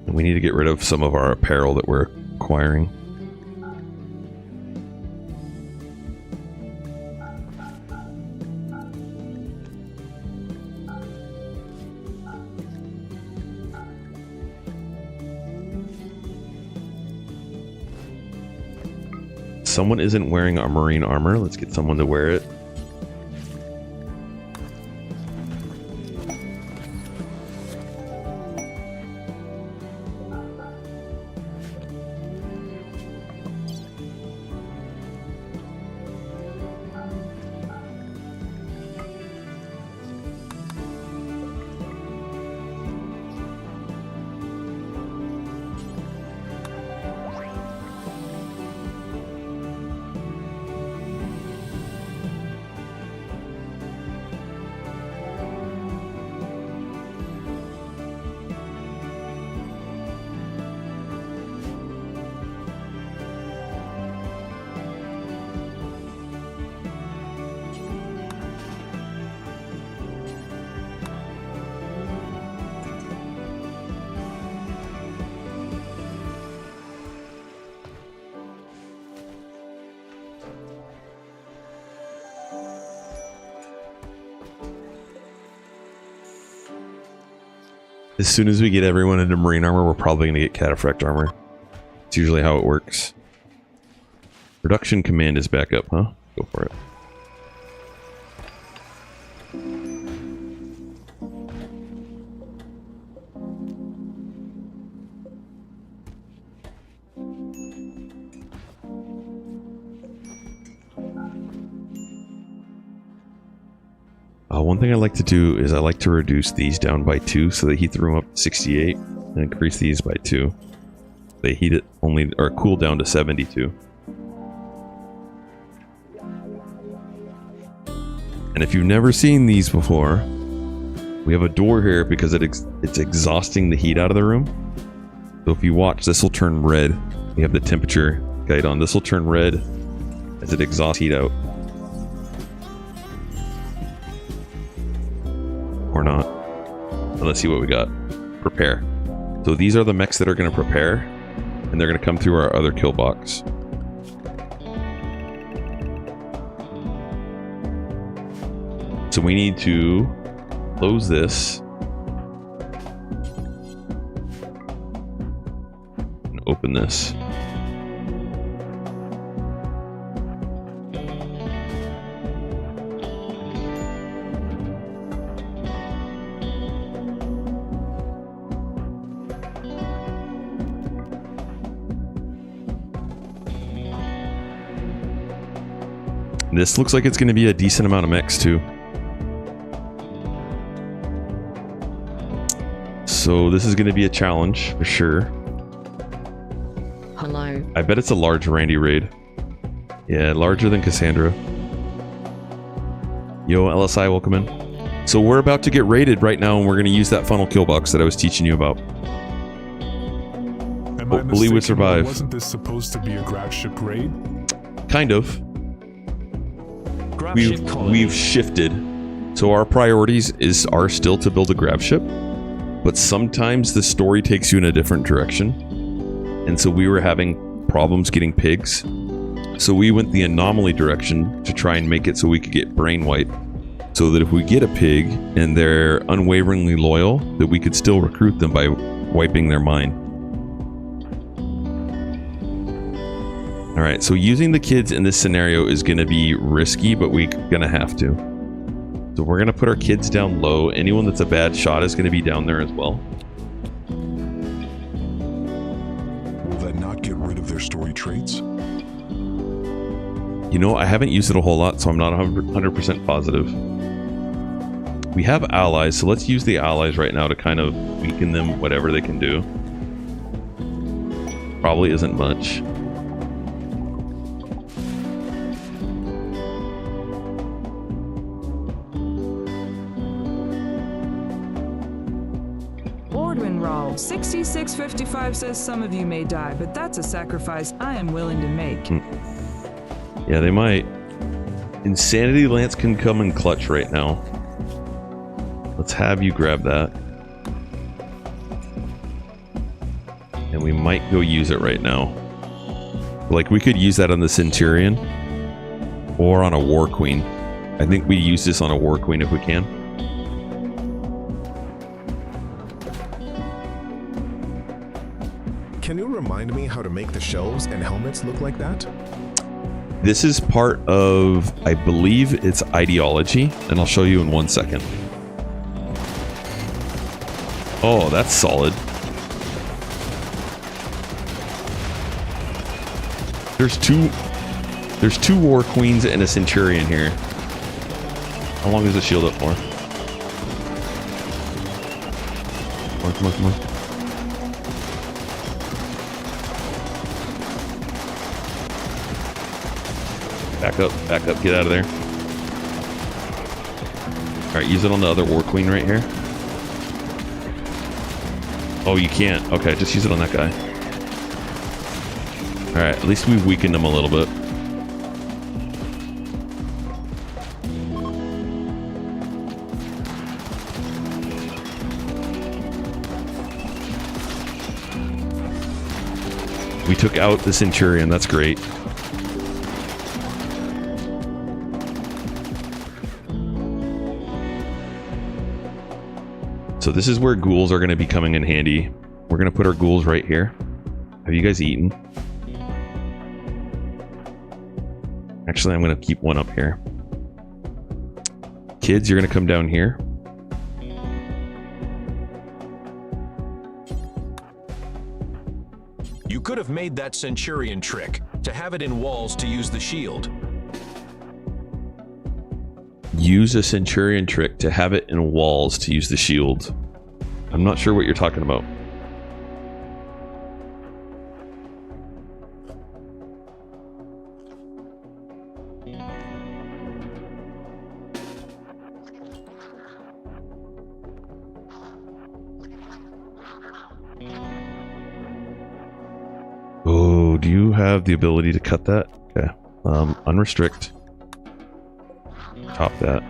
And we need to get rid of some of our apparel that we're acquiring. Someone isn't wearing our marine armor. Let's get someone to wear it. As soon as we get everyone into marine armor, we're probably going to get cataphract armor. It's usually how it works. Production command is back up, huh? Go for it. One thing I like to do is I like to reduce these down by 2 so they heat the room up to 68 and increase these by 2. They heat it only or cool down to 72. And if you've never seen these before, we have a door here because it's exhausting the heat out of the room. So if you watch, this will turn red. We have the temperature guide on. This will turn red as it exhausts heat out. Or not. And let's see what we got. Prepare. So these are the mechs that are going to prepare, and they're going to come through our other kill box. So we need to close this and open this. And this looks like it's going to be a decent amount of mechs too. So this is going to be a challenge for sure. Hello. I bet it's a large Randy raid. Yeah, larger than Cassandra. Yo, LSI, welcome in. So we're about to get raided right now, and we're going to use that funnel kill box that I was teaching you about. Hopefully we survive. Wasn't this supposed to be a grab ship raid? Kind of. We've shifted. So our priorities are still to build a grab ship, but sometimes the story takes you in a different direction. And so we were having problems getting pigs. So we went the anomaly direction to try and make it so we could get brain wipe. So that if we get a pig and they're unwaveringly loyal, that we could still recruit them by wiping their mind. Alright, so using the kids in this scenario is going to be risky, but we're going to have to. So we're going to put our kids down low. Anyone that's a bad shot is going to be down there as well. Will that not get rid of their story traits? You know, I haven't used it a whole lot, so I'm not 100% positive. We have allies, so let's use the allies right now to kind of weaken them, whatever they can do. Probably isn't much. Ordwin Rawl 6655 says some of you may die, but that's a sacrifice I am willing to make. Yeah, they might. Insanity Lance can come in clutch right now. Let's have you grab that. And we might go use it right now. Like, we could use that on the Centurion or on a War Queen. I think we use this on a War Queen if we can. Can you remind me how to make the shelves and helmets look like that? This is part of, I believe it's ideology, and I'll show you in 1 second. Oh, that's solid. There's two War Queens and a Centurion here. How long is the shield up for? Come on, come on. Back up, get out of there. Alright, use it on the other War Queen right here. Oh, you can't. Okay, just use it on that guy. Alright, at least we've weakened him a little bit. We took out the Centurion, that's great. So this is where ghouls are going to be coming in handy. We're going to put our ghouls right here. Have you guys eaten? Actually, I'm going to keep one up here. Kids, you're going to come down here. You could have made that Centurion trick, to have it in walls to use the shield. Use a Centurion trick to have it in walls to use the shield. I'm not sure what you're talking about. Oh, do you have the ability to cut that? Okay. Unrestrict. Top that.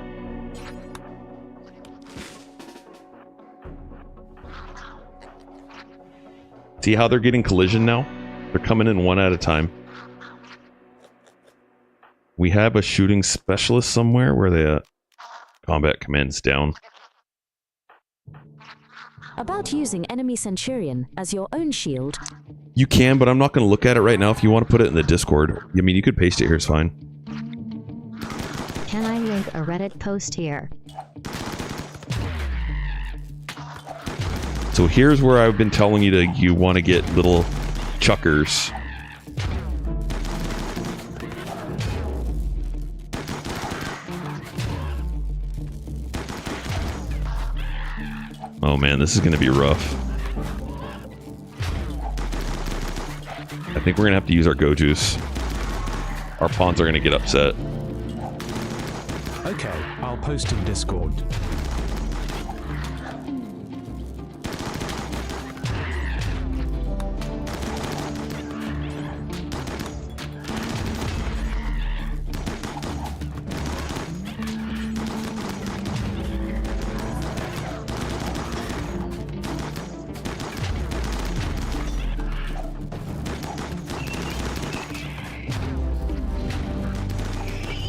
See how they're getting collision now? They're coming in one at a time. We have a shooting specialist somewhere where the combat command's down. About using enemy Centurion as your own shield. You can, but I'm not going to look at it right now. If you want to put it in the Discord, I mean, you could paste it here, it's fine. Can I link a Reddit post here? So here's where I've been telling you you want to get little chuckers. Oh man, this is going to be rough. I think we're going to have to use our Go Juice. Our pawns are going to get upset. Okay, I'll post in Discord.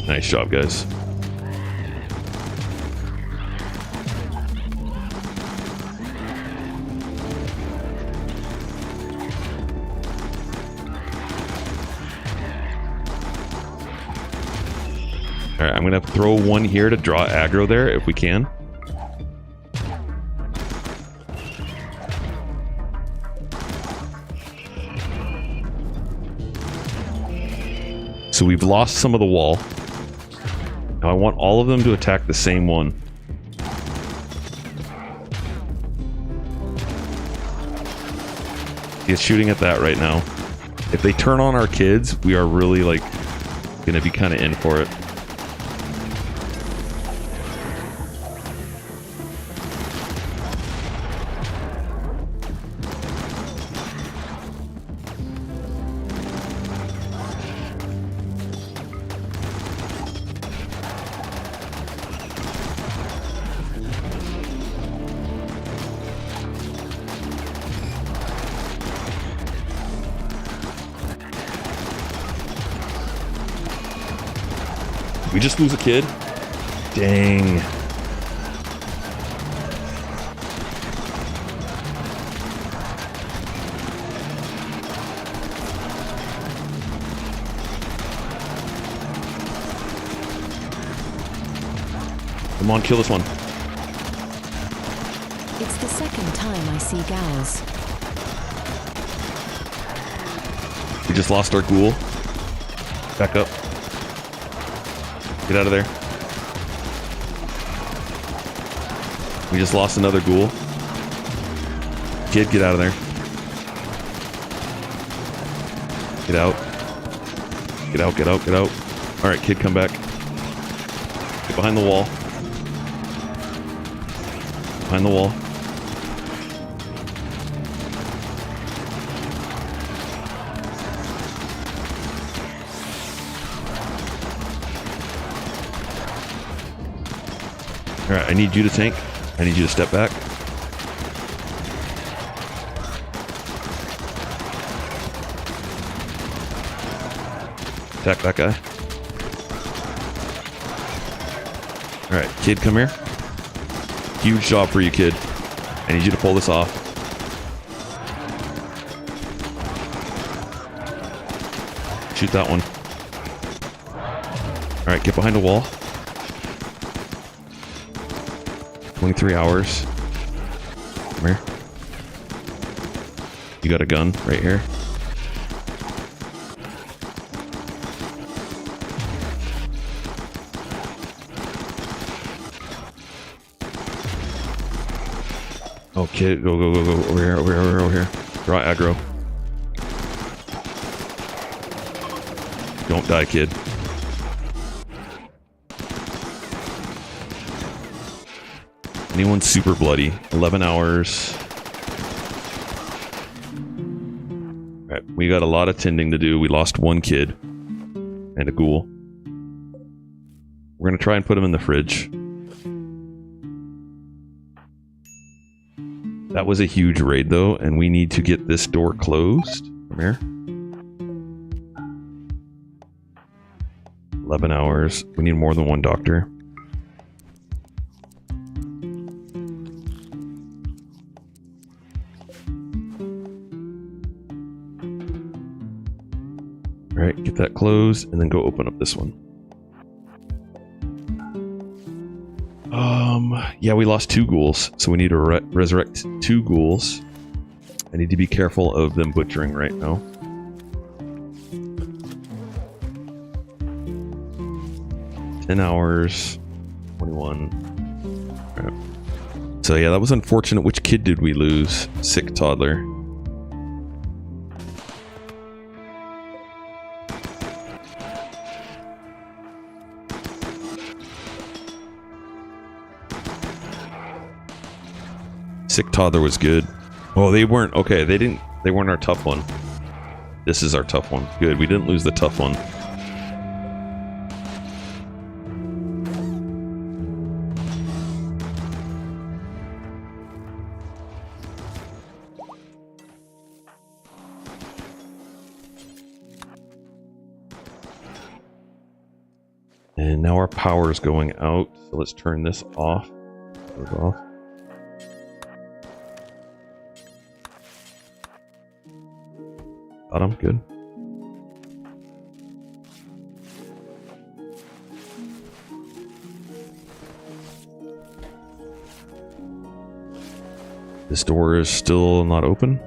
Nice job, guys. Alright, I'm gonna throw one here to draw aggro there if we can. So we've lost some of the wall. Now I want all of them to attack the same one. He's shooting at that right now. If they turn on our kids, we are really like gonna be kind of in for it. We just lose a kid? Dang. Come on, kill this one. It's the second time I see gals. We just lost our ghoul. Back up. Get out of there. We just lost another ghoul. Kid, get out of there. Get out. Get out, get out, get out. Alright, kid, come back. Get behind the wall. Behind the wall. Alright, I need you to tank. I need you to step back. Attack that guy. Alright, kid, come here. Huge job for you, kid. I need you to pull this off. Shoot that one. Alright, get behind a wall. 23 hours. Come here. You got a gun right here. Okay, go over here, over here. Draw aggro. Don't die, kid. Anyone super bloody. 11 hours. Alright, we got a lot of tending to do. We lost one kid. And a ghoul. We're gonna try and put him in the fridge. That was a huge raid though, and we need to get this door closed. Come here. 11 hours. We need more than one doctor. Alright, get that closed, and then go open up this one. Yeah, we lost 2 ghouls, so we need to resurrect 2 ghouls. I need to be careful of them butchering right now. $10 hours, 21. Right. So yeah, that was unfortunate. Which kid did we lose? Sick toddler. Sick toddler was good. Oh, they weren't. Okay, they weren't our tough one. This is our tough one. Good, we didn't lose the tough one. And now our power is going out. So let's turn this off. Goes off. Got him. Good. This door is still not open.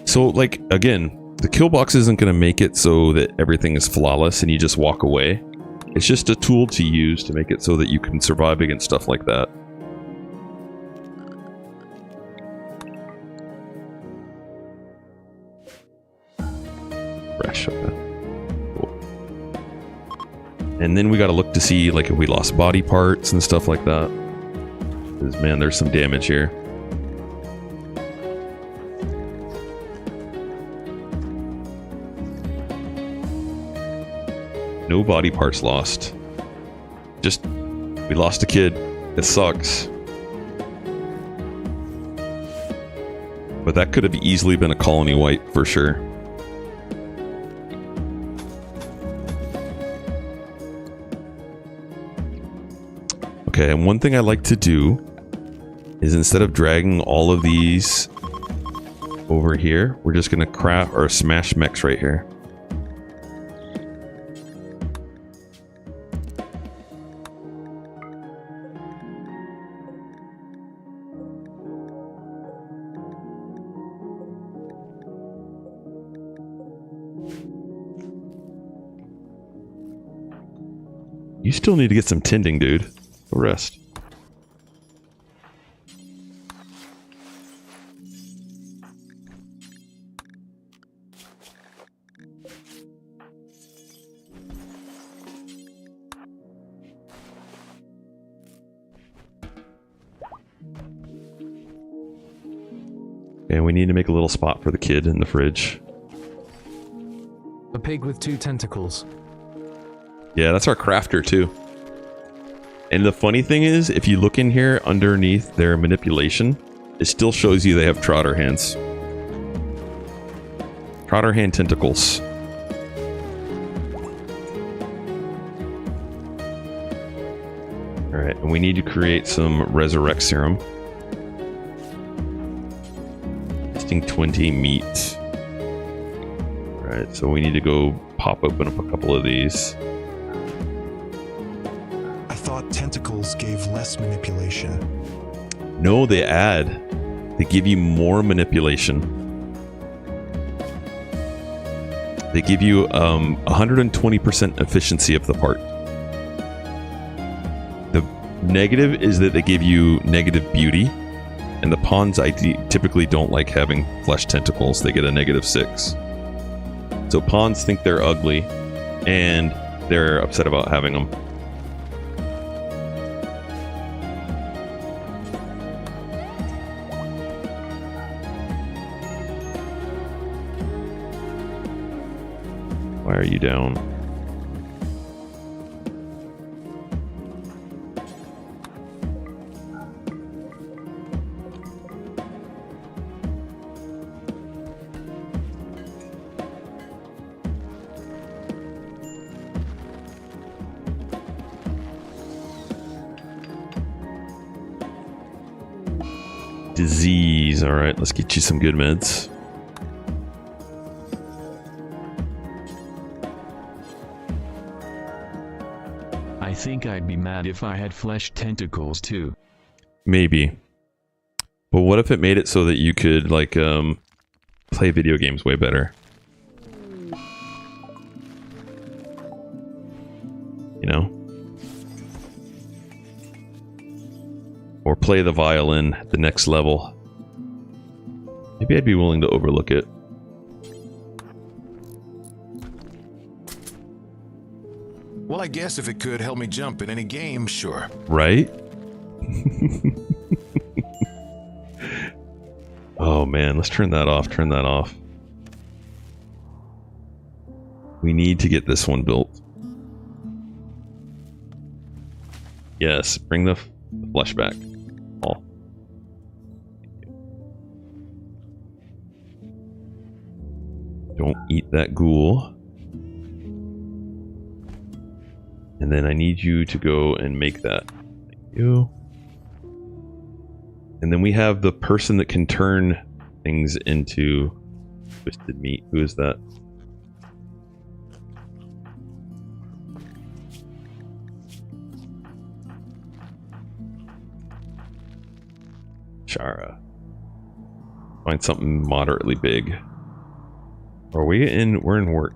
So, like, again, the kill box isn't going to make it so that everything is flawless and you just walk away. It's just a tool to use to make it so that you can survive against stuff like that. Fresh. Okay. Cool. And then we got to look to see, like, if we lost body parts and stuff like that. Because, man, there's some damage here. No body parts lost. Just, we lost a kid. It sucks. But that could have easily been a colony wipe for sure. Okay, and one thing I like to do is instead of dragging all of these over here, we're just gonna craft or smash mechs right here. You still need to get some tending, dude. Go rest. Okay, we need to make a little spot for the kid in the fridge. A pig with 2 tentacles. Yeah, that's our crafter too. And the funny thing is, if you look in here underneath their manipulation, it still shows you they have trotter hands. Trotter hand tentacles. Alright, and we need to create some resurrect serum. Testing 20 meat. Alright, so we need to go open up a couple of these. Tentacles gave less manipulation. No, they add. They give you more manipulation. They give you 120% efficiency of the part. The negative is that they give you negative beauty, and the pawns typically don't like having flesh tentacles. They get a -6. So pawns think they're ugly, and they're upset about having them. Why are you down? Disease. All right, let's get you some good meds. I think I'd be mad if I had flesh tentacles too. Maybe. But what if it made it so that you could, like, play video games way better? You know? Or play the violin at the next level. Maybe I'd be willing to overlook it. Well, I guess if it could help me jump in any game, sure. Right? Oh man, let's turn that off, turn that off. We need to get this one built. Yes, bring the flesh back. All. Don't eat that ghoul. And then I need you to go and make that. Thank you. And then we have the person that can turn things into twisted meat. Who is that? Shara. Find something moderately big. Are we in? We're in work.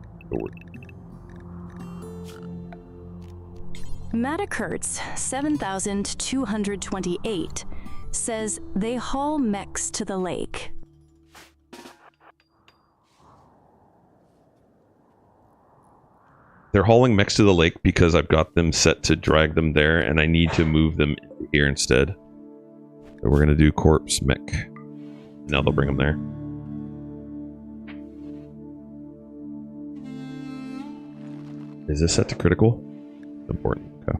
Matterkurtz 7228 says they haul mechs to the lake. They're hauling mechs to the lake because I've got them set to drag them there, and I need to move them here instead. So we're gonna do corpse mech. Now they'll bring them there. Is this set to critical? Important. Okay.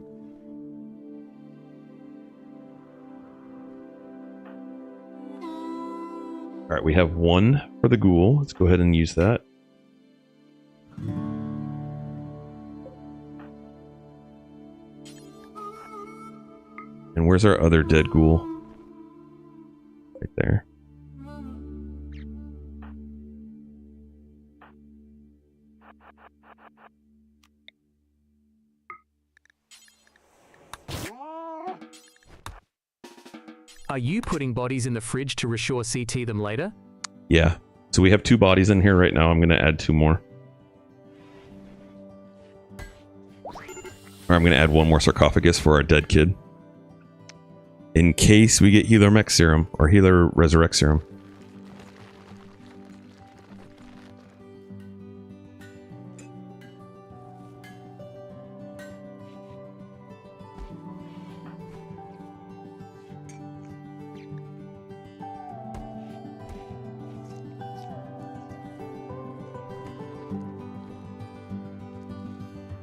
All right, we have one for the ghoul. Let's go ahead and use that. And where's our other dead ghoul? Right there. Are you putting bodies in the fridge to reshore CT them later? Yeah. So we have 2 bodies in here right now. I'm going to add 2 more. Or I'm going to add 1 more sarcophagus for our dead kid. In case we get healer mech serum or healer resurrect serum.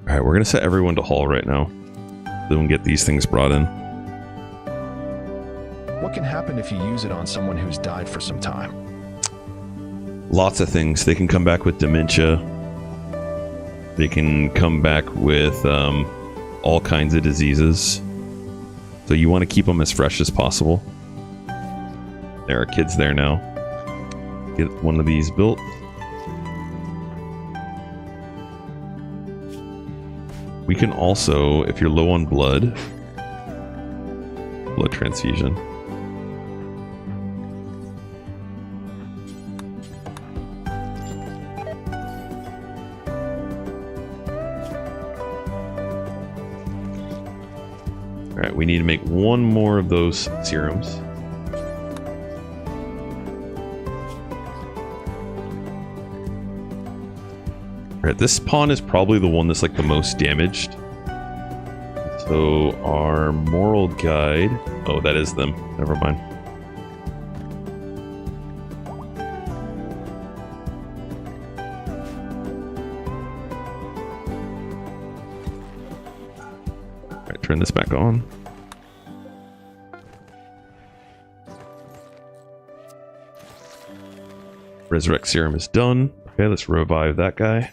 Alright, we're going to set everyone to haul right now. Then we'll get these things brought in. What can happen if you use it on someone who's died for some time? Lots of things. They can come back with dementia. They can come back with all kinds of diseases. So you want to keep them as fresh as possible. There are kids there now. Get one of these built. We can also, if you're low on blood transfusion. Alright, we need to make 1 more of those serums. Alright, this pawn is probably the one that's like the most damaged. So our moral guide... Oh, that is them. Never mind. Alright, turn this back on. Resurrect serum is done. Okay, let's revive that guy.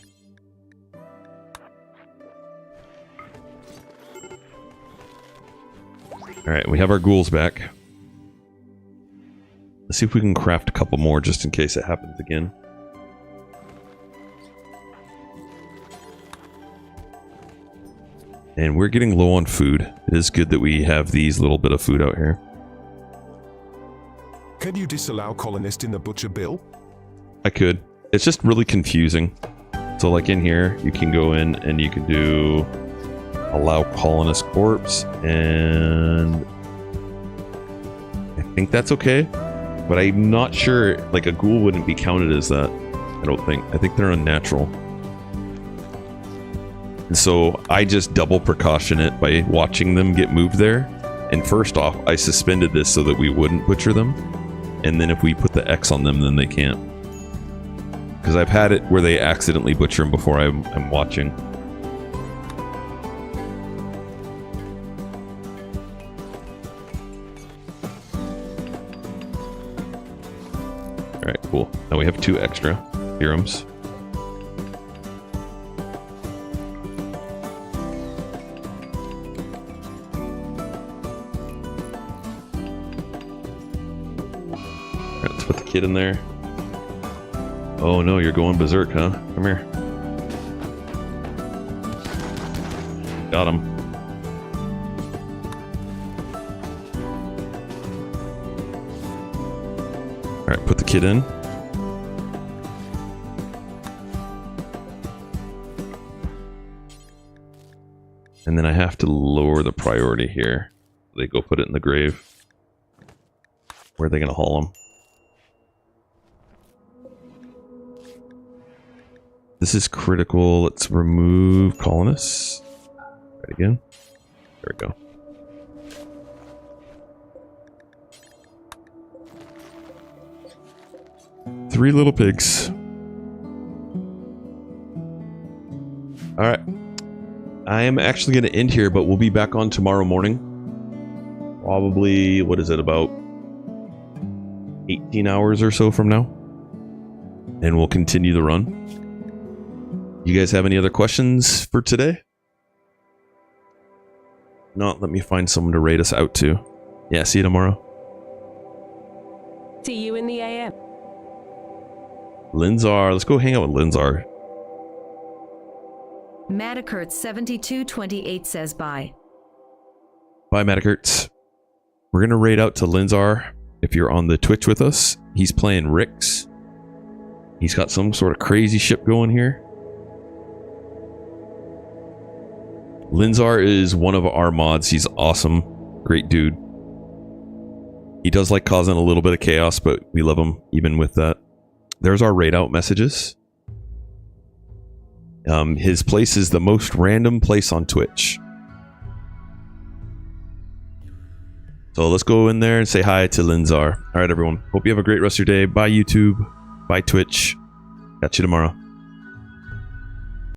Alright, we have our ghouls back. Let's see if we can craft a couple more just in case it happens again. And we're getting low on food. It is good that we have these little bit of food out here. Can you disallow colonist in the butcher bill? I could. It's just really confusing. So like in here, you can go in and you can do allow colonist corpse, and think that's okay, but I'm not sure. Like a ghoul wouldn't be counted as that. I don't think. I think they're unnatural. And so I just double precaution it by watching them get moved there. And first off, I suspended this so that we wouldn't butcher them. And then if we put the X on them, then they can't. Because I've had it where they accidentally butcher them before I'm watching. Alright, cool. Now we have 2 extra theorems. Alright, let's put the kid in there. Oh no, you're going berserk, huh? Come here. Got him. Alright, put the kid in. And then I have to lower the priority here. They go put it in the grave. Where are they going to haul them? This is critical. Let's remove colonists. Right again. There we go. Three little pigs. Alright. I am actually going to end here, but we'll be back on tomorrow morning. Probably, what is it, about 18 hours or so from now? And we'll continue the run. You guys have any other questions for today? No, let me find someone to rate us out to. Yeah, see you tomorrow. See you in the AM. Linzar, let's go hang out with Linzar. Matacurt7228 says bye. Bye, Matacurt. We're going to raid out to Linzar. If you're on the Twitch with us, he's playing Rix. He's got some sort of crazy ship going here. Linzar is one of our mods. He's awesome. Great dude. He does like causing a little bit of chaos, but we love him even with that. There's our raid out messages. His place is the most random place on Twitch. So let's go in there and say hi to Linzar. All right, everyone. Hope you have a great rest of your day. Bye, YouTube. Bye, Twitch. Catch you tomorrow.